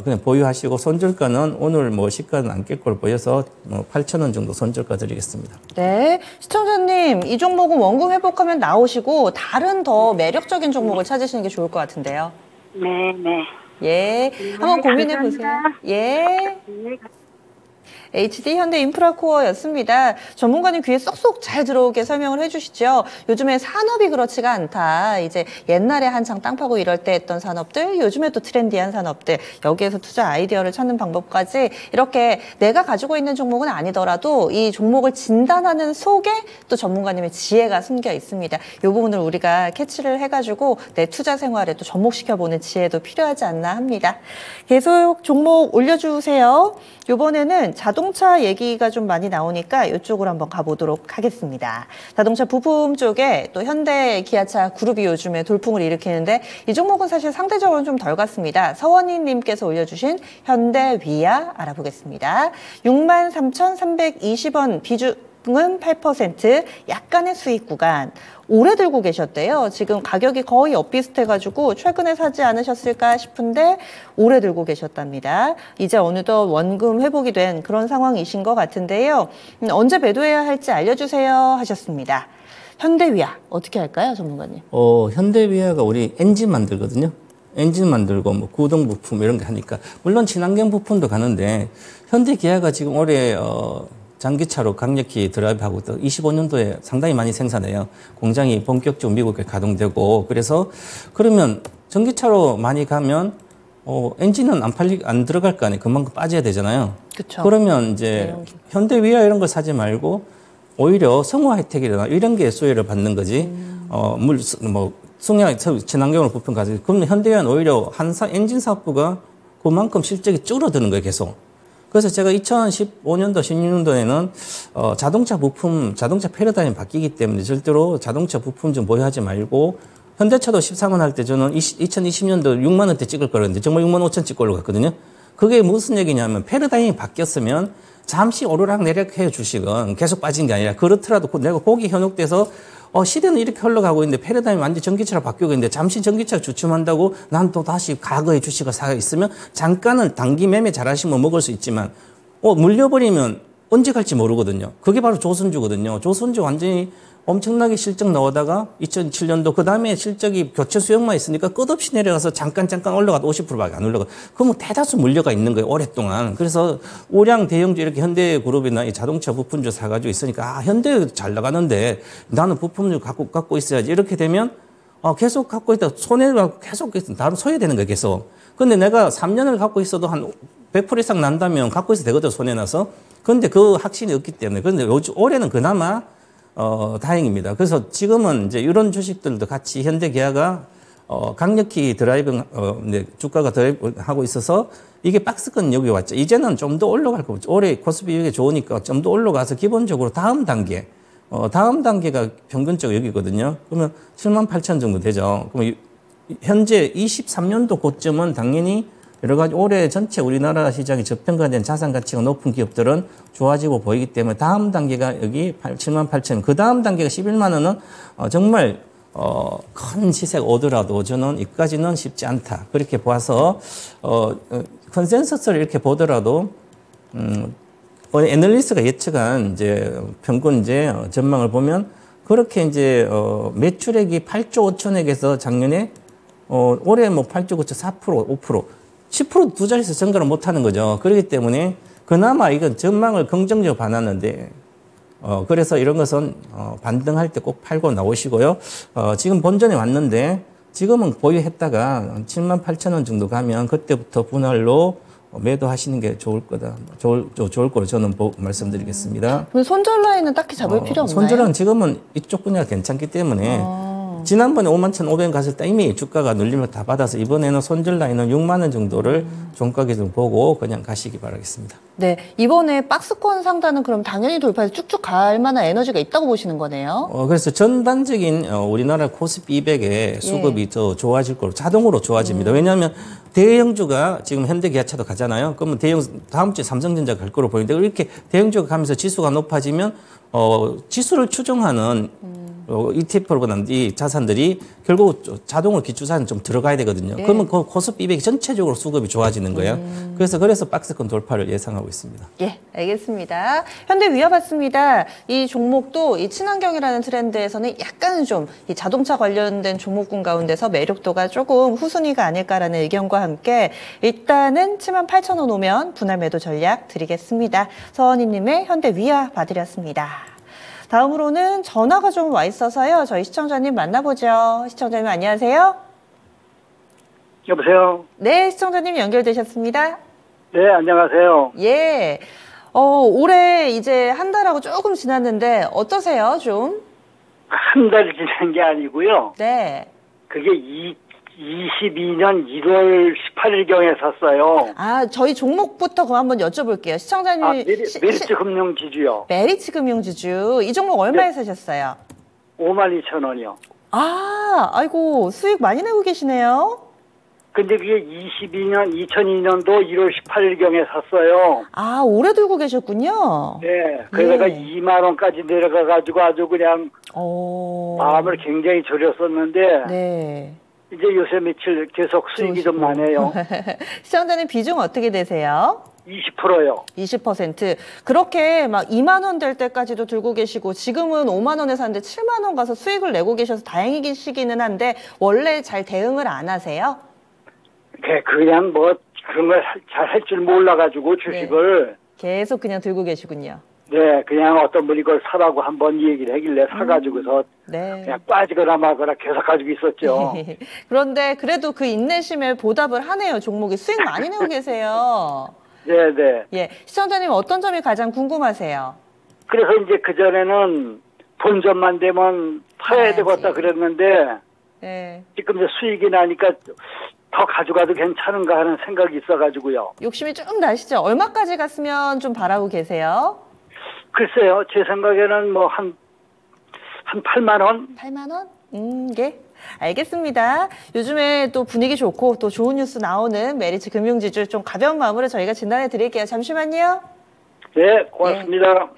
그냥 보유하시고 손절가는 오늘 뭐 시가는 안 깰 걸 보여서 8,000원 정도 손절가 드리겠습니다. 네. 시청자님, 이 종목은 원금 회복하면 나오시고 다른 더 매력적인 종목을 찾으시는 게 좋을 것 같은데요. 네, 네. 예. 한번 고민해 보세요. 감사합니다. 예. 네. HD 현대인프라코어였습니다. 전문가님 귀에 쏙쏙 잘 들어오게 설명을 해주시죠. 요즘에 산업이 그렇지가 않다. 이제 옛날에 한창 땅 파고 이럴 때 했던 산업들, 요즘에 또 트렌디한 산업들, 여기에서 투자 아이디어를 찾는 방법까지 이렇게 내가 가지고 있는 종목은 아니더라도 이 종목을 진단하는 속에 또 전문가님의 지혜가 숨겨 있습니다. 이 부분을 우리가 캐치를 해가지고 내 투자 생활에 또 접목시켜보는 지혜도 필요하지 않나 합니다. 계속 종목 올려주세요. 이번에는 자동차 얘기가 좀 많이 나오니까 이쪽으로 한번 가보도록 하겠습니다. 자동차 부품 쪽에 또 현대 기아차 그룹이 요즘에 돌풍을 일으키는데 이 종목은 사실 상대적으로 좀 덜 갔습니다. 서원희님께서 올려주신 현대위아 알아보겠습니다. 63,320원 비중은 8%, 약간의 수익 구간. 오래 들고 계셨대요. 지금 가격이 거의 엇비슷해가지고 최근에 사지 않으셨을까 싶은데 오래 들고 계셨답니다. 이제 어느덧 원금 회복이 된 그런 상황이신 것 같은데요. 언제 매도해야 할지 알려주세요 하셨습니다. 현대위아 어떻게 할까요, 전문가님? 현대위아가 우리 엔진 만들거든요. 엔진 만들고 뭐 구동 부품 이런 게 하니까 물론 친환경 부품도 가는데 현대기아가 지금 올해 전기차로 강력히 드라이브하고 또 25년도에 상당히 많이 생산해요. 공장이 본격적으로 미국에 가동되고 그래서 그러면 전기차로 많이 가면 엔진은 안 들어갈 거 아니에요. 그만큼 빠져야 되잖아요. 그쵸. 그러면 이제 현대위아 이런 거 사지 말고 오히려 성우 혜택이나 이런 게 수혜를 받는 거지. 친환경으로 부품 가지고 그러면 현대위아는 오히려 엔진 사업부가 그만큼 실적이 줄어드는 거예요, 계속. 그래서 제가 2015년도, 16년도에는 자동차 패러다임이 바뀌기 때문에 절대로 자동차 부품 좀 보유하지 말고 현대차도 13원 할 때 저는 2020년도 6만 원대 찍을 거였는데 정말 6만 5천 찍고 올라갔거든요. 그게 무슨 얘기냐면 패러다임이 바뀌었으면 잠시 오르락내리락해요 주식은 계속 빠진 게 아니라 그렇더라도 내가 고기 현혹돼서 시대는 이렇게 흘러가고 있는데 패러다임이 완전 전기차로 바뀌고 있는데 잠시 전기차 주춤한다고 난 또 다시 과거의 주식을 사 있으면 잠깐은 단기 매매 잘하시면 먹을 수 있지만 물려버리면 언제 갈지 모르거든요. 그게 바로 조선주거든요. 조선주 완전히 엄청나게 실적 나오다가 2007년도 그 다음에 실적이 교체 수역만 있으니까 끝없이 내려가서 잠깐 올라가도 50%밖에 안 올라가. 그러면 대다수 물려가 있는 거예요, 오랫동안. 그래서 우량 대형주 이렇게 현대그룹이나 이 자동차 부품주 사가지고 있으니까 현대 잘 나가는데 나는 부품주 갖고 있어야지. 이렇게 되면 계속 갖고 있다. 손해가 계속 다른 소야 되는 거야, 계속. 근데 내가 3년을 갖고 있어도 한 100% 이상 난다면 갖고 있어도 되거든, 손해나서. 근데 그 확신이 없기 때문에. 근데 올해는 그나마, 다행입니다. 그래서 지금은 이제 이런 주식들도 같이 현대기아가, 강력히 드라이빙, 주가가 드라이브 하고 있어서 이게 박스권 여기 왔죠. 이제는 좀 더 올라갈 거고, 올해 코스피 이게 좋으니까 좀 더 올라가서 기본적으로 다음 단계가 평균적으로 여기거든요. 그러면 78,000 정도 되죠. 그러면 현재 23년도 고점은 당연히 여러 가지 올해 전체 우리나라 시장이 저평가된 자산 가치가 높은 기업들은 좋아지고 보이기 때문에 다음 단계가 여기 78,000. 그 다음 단계가 11만 원은 정말 큰 시세가 오더라도 저는 이까지는 쉽지 않다. 그렇게 봐서 컨센서스를 이렇게 보더라도 애널리스트가 예측한 이제 평균 이제 전망을 보면 그렇게 이제 매출액이 8조 5천억에서 작년에 올해 뭐 8조 9천 4% 5% 10% 두 자릿수 증가를 못 하는 거죠. 그렇기 때문에 그나마 이건 전망을 긍정적으로 봐놨는데 그래서 이런 것은 반등할 때 꼭 팔고 나오시고요. 지금 본전에 왔는데 지금은 보유했다가 78,000원 정도 가면 그때부터 분할로 매도하시는 게 좋을 거다. 좋을 거로 저는 말씀드리겠습니다. 그럼 손절 라인은 딱히 잡을 필요 없나요? 손절은 지금은 이쪽 분야가 괜찮기 때문에 지난번에 51,500원 갔을 때 이미 주가가 눌림을 다 받아서 이번에는 손절 라인은 6만 원 정도를 종가 기준 보고 그냥 가시기 바라겠습니다. 네, 이번에 박스권 상단은 그럼 당연히 돌파해서 쭉쭉 갈 만한 에너지가 있다고 보시는 거네요. 그래서 전반적인 우리나라 코스피 200의 수급이 더 좋아질 거로 자동으로 좋아집니다. 왜냐하면 대형주가 지금 현대기아차도 가잖아요. 그러면 다음 주에 삼성전자 갈 거로 보이는데 이렇게 대형주가 가면서 지수가 높아지면 지수를 추종하는 ETF로보다 이 자산들이 결국 자동으로 기초자산 좀 들어가야 되거든요. 그러면 그 코스피 200 전체적으로 수급이 좋아지는 거예요. 그래서 박스권 돌파를 예상하고 있습니다. 예, 알겠습니다. 현대위아 봤습니다. 이 종목도 이 친환경이라는 트렌드에서는 약간은 좀 이 자동차 관련된 종목군 가운데서 매력도가 조금 후순위가 아닐까라는 의견과 함께 일단은 78,000원 오면 분할 매도 전략 드리겠습니다. 서원희님의 현대위아 봐드렸습니다. 다음으로는 전화가 좀 와 있어서요. 저희 시청자님 만나보죠. 시청자님 안녕하세요. 여보세요? 네, 시청자님 연결되셨습니다. 네, 안녕하세요. 예. 올해 이제 한 달하고 조금 지났는데 어떠세요, 좀? 한 달 지난 게 아니고요. 네. 그게 22년 1월 18일경에 샀어요. 아, 저희 종목부터 그럼 한번 여쭤볼게요. 시청자님. 메리츠 금융지주요. 메리츠 금융지주. 이 종목 얼마에 사셨어요? 52,000원이요. 아, 아이고, 수익 많이 내고 계시네요. 근데 그게 2002년도 1월 18일경에 샀어요. 아, 오래 들고 계셨군요. 네. 그러다가 2만 원까지 내려가가지고 아주 그냥 마음을 굉장히 졸였었는데. 네. 이제 요새 며칠 계속 수익이 좀 나네요. 시청자님 비중 어떻게 되세요? 20%요. 20%. 그렇게 막 2만 원 될 때까지도 들고 계시고 지금은 5만 원에 샀는데 7만 원 가서 수익을 내고 계셔서 다행이시기는 한데 원래 잘 대응을 안 하세요? 네, 그냥 뭐 그런 걸 잘 할 줄 몰라가지고 주식을. 네. 계속 그냥 들고 계시군요. 네, 그냥 어떤 분이 그걸 사라고 한번 얘기를 하길래 사가지고서 네. 그냥 빠지거나 말거나 계속 가지고 있었죠. 그런데 그래도 그 인내심에 보답을 하네요. 종목이 수익 많이 내고 계세요. 네, 네. 예, 시청자님 어떤 점이 가장 궁금하세요? 그래서 이제 그전에는 본전만 되면 팔아야 되겠다 그랬는데 네. 지금 이제 수익이 나니까 더 가져가도 괜찮은가 하는 생각이 있어가지고요. 욕심이 좀 나시죠? 얼마까지 갔으면 좀 바라고 계세요? 글쎄요, 제 생각에는 뭐 한 8만 원? 8만 원? 예. 알겠습니다. 요즘에 또 분위기 좋고 또 좋은 뉴스 나오는 메리츠 금융지주 좀 가벼운 마음으로 저희가 진단해 드릴게요. 잠시만요. 네, 고맙습니다.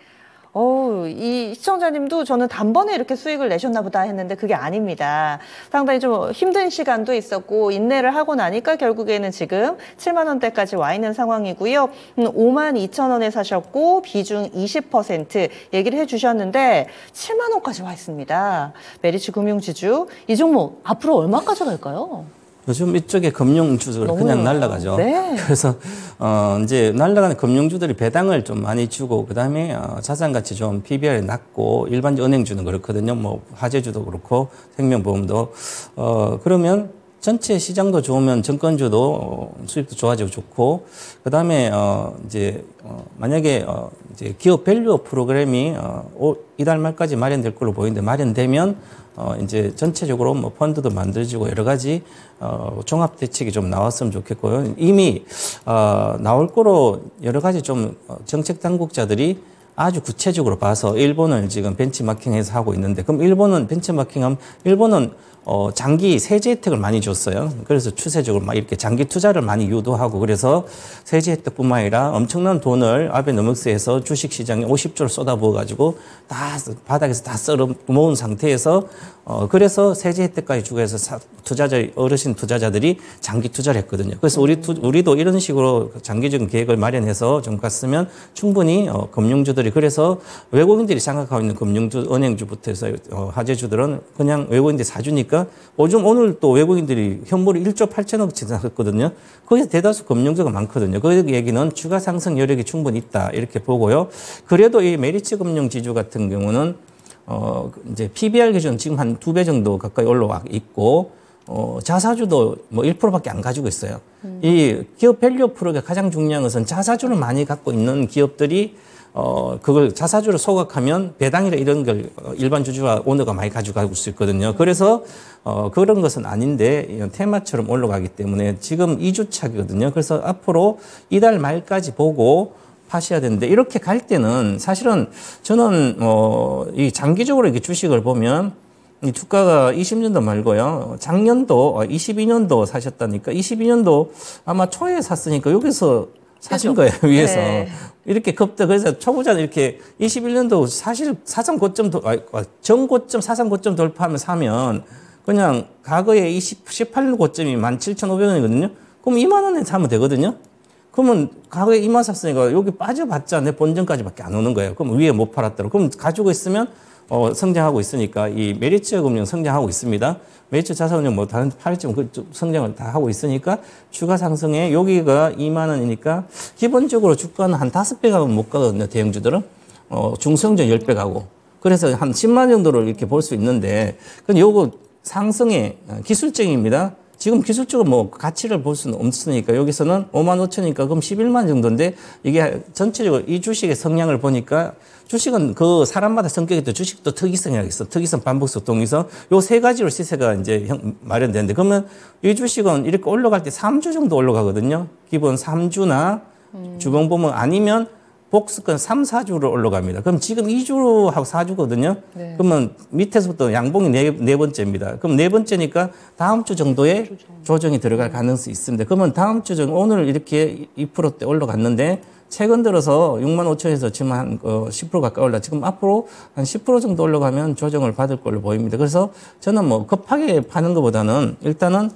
이 시청자님도 저는 단번에 이렇게 수익을 내셨나 보다 했는데 그게 아닙니다. 상당히 좀 힘든 시간도 있었고 인내를 하고 나니까 결국에는 지금 7만 원대까지 와 있는 상황이고요. 52,000원에 사셨고 비중 20% 얘기를 해주셨는데 7만 원까지 와 있습니다. 메리츠 금융지주 이 종목 앞으로 얼마까지 갈까요? 요즘 이쪽에 금융주들 그냥 날아가죠. 네. 그래서 이제 날아가는 금융주들이 배당을 좀 많이 주고 그다음에 자산가치 좀 PBR이 낮고 일반 은행주는 그렇거든요. 뭐 화재주도 그렇고 생명보험도 그러면 전체 시장도 좋으면 증권주도 수입도 좋아지고 좋고 그다음에 이제 만약에 이제 기업 밸류 프로그램이 이달 말까지 마련될 걸로 보이는데 마련되면 이제 전체적으로 뭐 펀드도 만들어지고 여러 가지 종합 대책이 좀 나왔으면 좋겠고요. 이미 나올 거로 여러 가지 좀 정책 당국자들이 아주 구체적으로 봐서 일본을 지금 벤치마킹해서 하고 있는데 그럼 일본은 벤치마킹하면 일본은 장기 세제 혜택을 많이 줬어요. 그래서 추세적으로 막 이렇게 장기 투자를 많이 유도하고 그래서 세제 혜택뿐만 아니라 엄청난 돈을 아베노믹스에서 주식시장에 50조를 쏟아부어가지고 다 바닥에서 다 썰어 모은 상태에서 그래서 세제 혜택까지 주고 해서 어르신 투자자들이 장기 투자를 했거든요. 그래서 우리도 이런 식으로 장기적인 계획을 마련해서 좀 갔으면 충분히 금융주들이 그래서 외국인들이 생각하고 있는 금융주, 은행주부터 해서 화재주들은 그냥 외국인들이 사주니까 오늘 또 외국인들이 현물이 1조 8천억치 나왔거든요. 거기서 대다수 금융주가 많거든요. 그 얘기는 주가 상승 여력이 충분히 있다 이렇게 보고요. 그래도 이 메리츠 금융지주 같은 경우는 이제 PBR 기준 지금 한 2배 정도 가까이 올라와 있고 자사주도 뭐 1%밖에 안 가지고 있어요. 이 기업 밸류 프로가 가장 중요한 것은 자사주를 많이 갖고 있는 기업들이 그걸 자사주를 소각하면 배당이나 이런 걸 일반 주주와 오너가 많이 가져갈 수 있거든요. 그래서 그런 것은 아닌데 테마처럼 올라가기 때문에 지금 2주 차거든요. 그래서 앞으로 이달 말까지 보고 파셔야 되는데 이렇게 갈 때는 사실은 저는 이 장기적으로 이렇게 주식을 보면 이 주가가 20년도 말고요. 작년도 22년도 사셨다니까 22년도 아마 초에 샀으니까 여기서 사신 거예요, 위에서. 네. 이렇게 그래서 초보자는 이렇게 21년도 사실 사상 고점, 전고점, 사상 고점 돌파하면 사면 그냥 과거에 18년 고점이 17,500원이거든요. 그럼 2만 원에 사면 되거든요. 그러면 과거에 2만 샀으니까 여기 빠져봤자 내 본전까지밖에 안 오는 거예요. 그럼 위에 못 팔았더라고. 그럼 가지고 있으면 성장하고 있으니까 이 메리츠 금융 성장하고 있습니다. 메리츠 자산운용 뭐 다른 팔찌 그 성장을 다 하고 있으니까 주가 상승에 여기가 2만 원이니까 기본적으로 주가는 한 5배 가면 못 가거든요. 대형주들은 중성전 10배 가고 그래서 한 10만 정도를 이렇게 볼 수 있는데 근데 요거 상승의 기술적입니다. 지금 기술적으로 뭐 가치를 볼 수는 없으니까 여기서는 5만 5천이니까 그럼 11만 정도인데 이게 전체적으로 이 주식의 성향을 보니까 주식은 그 사람마다 성격이 또 주식도 특이성이 있어. 특이성, 반복성, 동의성. 요 세 가지로 시세가 이제 마련되는데 그러면 이 주식은 이렇게 올라갈 때 3주 정도 올라가거든요. 기본 3주나 주봉 보면 아니면 복수권 3, 4주로 올라갑니다. 그럼 지금 2주하고 4주거든요. 네. 그러면 밑에서부터 양봉이 네 번째입니다. 그럼 네 번째니까 다음 주 정도에 조정이 들어갈 가능성이 있습니다. 그러면 다음 주 오늘 이렇게 2%대 올라갔는데 최근 들어서 6만 5천에서 지금 한 10% 가까이 올라 지금 앞으로 한 10% 정도 올라가면 조정을 받을 걸로 보입니다. 그래서 저는 뭐 급하게 파는 것보다는 일단은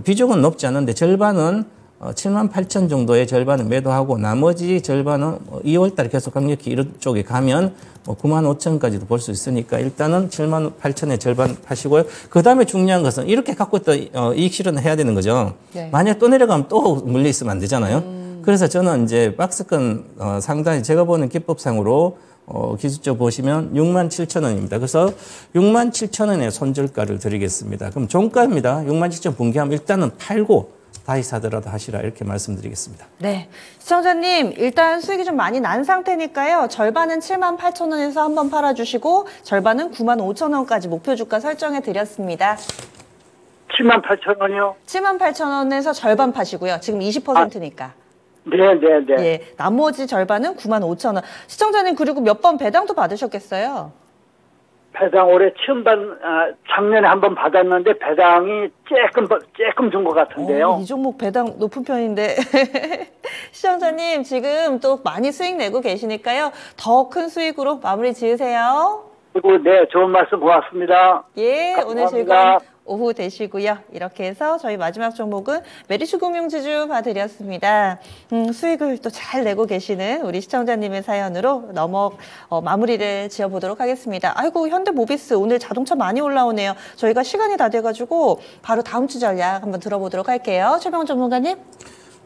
비중은 높지 않은데 절반은 7만 8천 정도의 절반을 매도하고 나머지 절반은 2월 달에 계속 강력히 이런 쪽에 가면 9만 5천까지도 볼 수 있으니까 일단은 7만 8천의 절반 파시고요. 그 다음에 중요한 것은 이렇게 갖고 있다 이익 실현을 해야 되는 거죠. 네. 만약 또 내려가면 또 물려 있으면 안 되잖아요. 그래서 저는 이제 박스권 상당히 제가 보는 기법상으로 기술적으로 보시면 6만 7천 원입니다. 그래서 6만 7천 원의 손절가를 드리겠습니다. 그럼 종가입니다. 6만 7천 분기하면 일단은 팔고 다시 사더라도 하시라 이렇게 말씀드리겠습니다. 네, 시청자님 일단 수익이 좀 많이 난 상태니까요. 절반은 7만 8천 원에서 한번 팔아주시고 절반은 9만 5천 원까지 목표 주가 설정해 드렸습니다. 7만 8천 원이요? 7만 8천 원에서 절반 파시고요. 지금 20%니까. 네. 예, 나머지 절반은 9만 5천 원. 시청자님 그리고 몇 번 배당도 받으셨겠어요? 배당 올해 작년에 한 번 받았는데 배당이 조금 준 것 같은데요. 이 종목 배당 높은 편인데 시청자님 지금 또 많이 수익 내고 계시니까요. 더 큰 수익으로 마무리 지으세요. 그리고 네, 좋은 말씀 고맙습니다. 예, 감사합니다. 오늘 즐거운 오후 되시고요. 이렇게 해서 저희 마지막 종목은 메리츠금융지주 봐드렸습니다. 수익을 또 잘 내고 계시는 우리 시청자님의 사연으로 마무리를 지어보도록 하겠습니다. 아이고, 현대모비스 오늘 자동차 많이 올라오네요. 저희가 시간이 다 돼가지고 바로 다음 주 전략 한번 들어보도록 할게요. 최병훈 전문가님.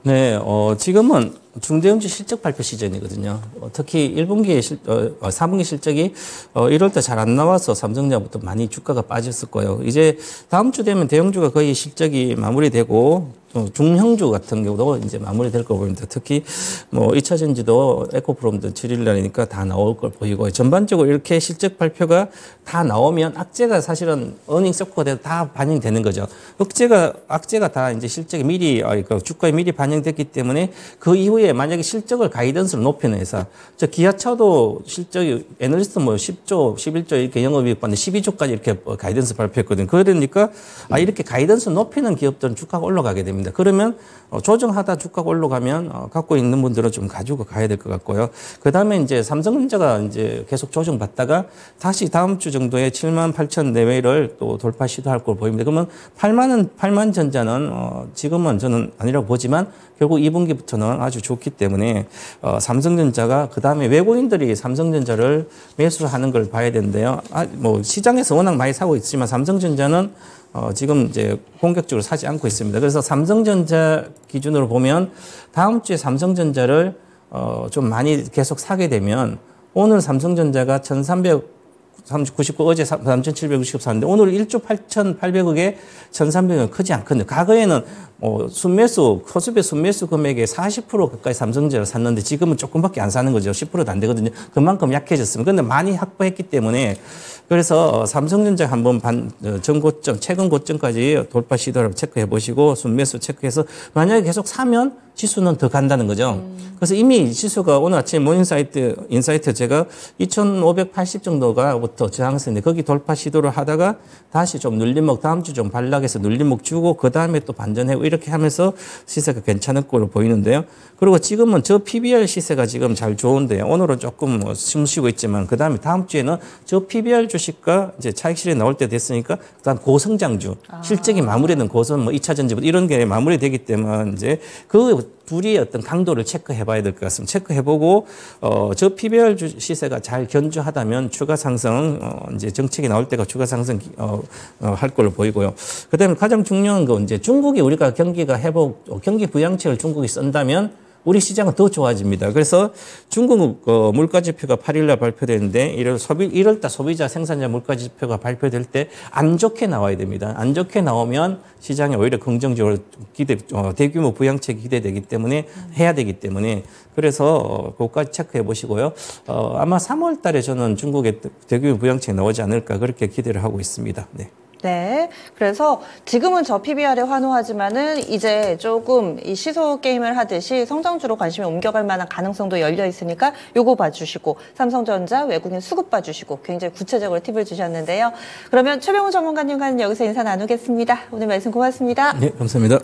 네, 지금은 중대형주 실적 발표 시즌이거든요. 특히 1분기 4분기 실적이 1월 때 잘 안 나와서 삼성전자부터 많이 주가가 빠졌을 거예요. 이제 다음 주 되면 대형주가 거의 실적이 마무리되고 중형주 같은 경우도 이제 마무리될 거 보입니다. 특히 뭐 2차 전지도 에코프롬도 7일 날이니까 다 나올 걸 보이고 전반적으로 이렇게 실적 발표가 다 나오면 악재가 사실은 어닝 서커가 돼도 다 반영되는 거죠. 악재가 다 이제 실적이 미리 주가에 미리 반영됐기 때문에 그 이후에 만약에 실적을 가이던스를 높이는 회사, 기아차도 실적이 애널리스트 뭐 10조, 11조 이렇게 영업이익 봤는데 12조까지 이렇게 가이던스 발표했거든요. 그러니까 이렇게 가이던스 높이는 기업들은 주가가 올라가게 됩니다. 그러면 조정하다 주가가 올라가면 갖고 있는 분들은 좀 가지고 가야 될 것 같고요. 그 다음에 이제 삼성전자가 이제 계속 조정받다가 다시 다음 주 정도에 7만 8천 내외를 또 돌파 시도할 걸 보입니다. 그러면 8만 전자는 지금은 저는 아니라고 보지만 결국 2분기부터는 아주 좋기 때문에 삼성전자가 그 다음에 외국인들이 삼성전자를 매수하는 걸 봐야 되는데요. 뭐 시장에서 워낙 많이 사고 있지만 삼성전자는 지금 이제 본격적으로 사지 않고 있습니다. 그래서 삼성전자 기준으로 보면 다음 주에 삼성전자를 좀 많이 계속 사게 되면 오늘 삼성전자가 1,399, 어제 3,760 샀는데 오늘 1조 8,800억에 1,300억 크지 않거든요. 과거에는 코스피 순매수 금액의 40% 가까이 삼성전자를 샀는데 지금은 조금밖에 안 사는 거죠. 10%도 안 되거든요. 그만큼 약해졌습니다. 그런데 많이 확보했기 때문에 그래서 삼성전자 한번 전고점, 최근 고점까지 돌파 시도를 체크해 보시고 순매수 체크해서 만약에 계속 사면 지수는 더 간다는 거죠. 그래서 이미 지수가 오늘 아침에 인사이트 제가 2,580 정도가부터 저항선인데 거기 돌파 시도를 하다가 다시 좀 눌림목 다음 주 좀 반락해서 눌림목 주고 그 다음에 또 반전하고 이렇게 하면서 시세가 괜찮은 걸로 보이는데요. 그리고 지금은 저 PBR 시세가 지금 잘 좋은데요. 오늘은 조금 숨쉬고 있지만 그 다음에 다음 주에는 저 PBR 주식과 이제 차익 실현이 나올 때 됐으니까 그다음 고성장주 실적이 마무리된 고성 뭐 2차 전지부터 이런 게 마무리되기 때문에 이제 그 둘이 어떤 강도를 체크해 봐야 될 것 같습니다. 체크해 보고 저 PBR 시세가 잘 견주하다면 추가 상승 이제 정책이 나올 때가 추가 상승 할 걸로 보이고요. 그다음에 가장 중요한 건 이제 중국이 우리가 경기 부양책을 중국이 쓴다면 우리 시장은 더 좋아집니다. 그래서 중국 물가지표가 8일날 발표되는데 1월달 소비자 생산자 물가지표가 발표될 때 안 좋게 나와야 됩니다. 안 좋게 나오면 시장에 오히려 긍정적으로 대규모 부양책이 기대되기 때문에 해야 되기 때문에 그래서 그것까지 체크해 보시고요. 아마 3월달에 저는 중국의 대규모 부양책이 나오지 않을까 그렇게 기대를 하고 있습니다. 네. 네. 그래서 지금은 저 PBR에 환호하지만은 이제 조금 이 시소 게임을 하듯이 성장주로 관심이 옮겨갈 만한 가능성도 열려 있으니까 요거 봐주시고 삼성전자 외국인 수급 봐주시고 굉장히 구체적으로 팁을 주셨는데요. 그러면 최병훈 전문가님과는 여기서 인사 나누겠습니다. 오늘 말씀 고맙습니다. 네, 감사합니다.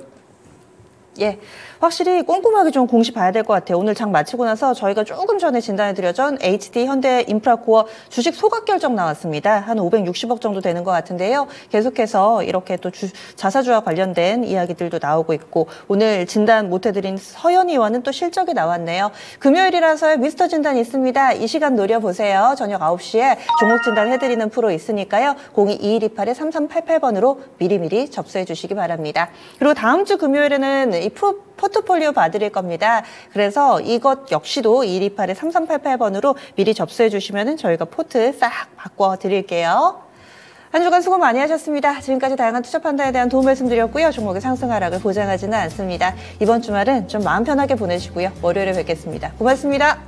예, 확실히 꼼꼼하게 좀 공시 봐야 될 것 같아요. 오늘 장 마치고 나서 저희가 조금 전에 진단해드렸던 HD 현대인프라코어 주식 소각 결정 나왔습니다. 한 560억 정도 되는 것 같은데요. 계속해서 이렇게 또 자사주와 관련된 이야기들도 나오고 있고 오늘 진단 못해드린 서현 의원은 또 실적이 나왔네요. 금요일이라서 미스터 진단 있습니다. 이 시간 노려보세요. 저녁 9시에 종목 진단 해드리는 프로 있으니까요. 02-2128-3388번으로 미리미리 접수해 주시기 바랍니다. 그리고 다음 주 금요일에는 이 포트폴리오 봐드릴 겁니다. 그래서 이것 역시도 2128-3388번으로 미리 접수해 주시면 저희가 포트 싹 바꿔드릴게요. 한 주간 수고 많이 하셨습니다. 지금까지 다양한 투자 판단에 대한 도움 말씀드렸고요. 종목의 상승 하락을 보장하지는 않습니다. 이번 주말은 좀 마음 편하게 보내시고요. 월요일에 뵙겠습니다. 고맙습니다.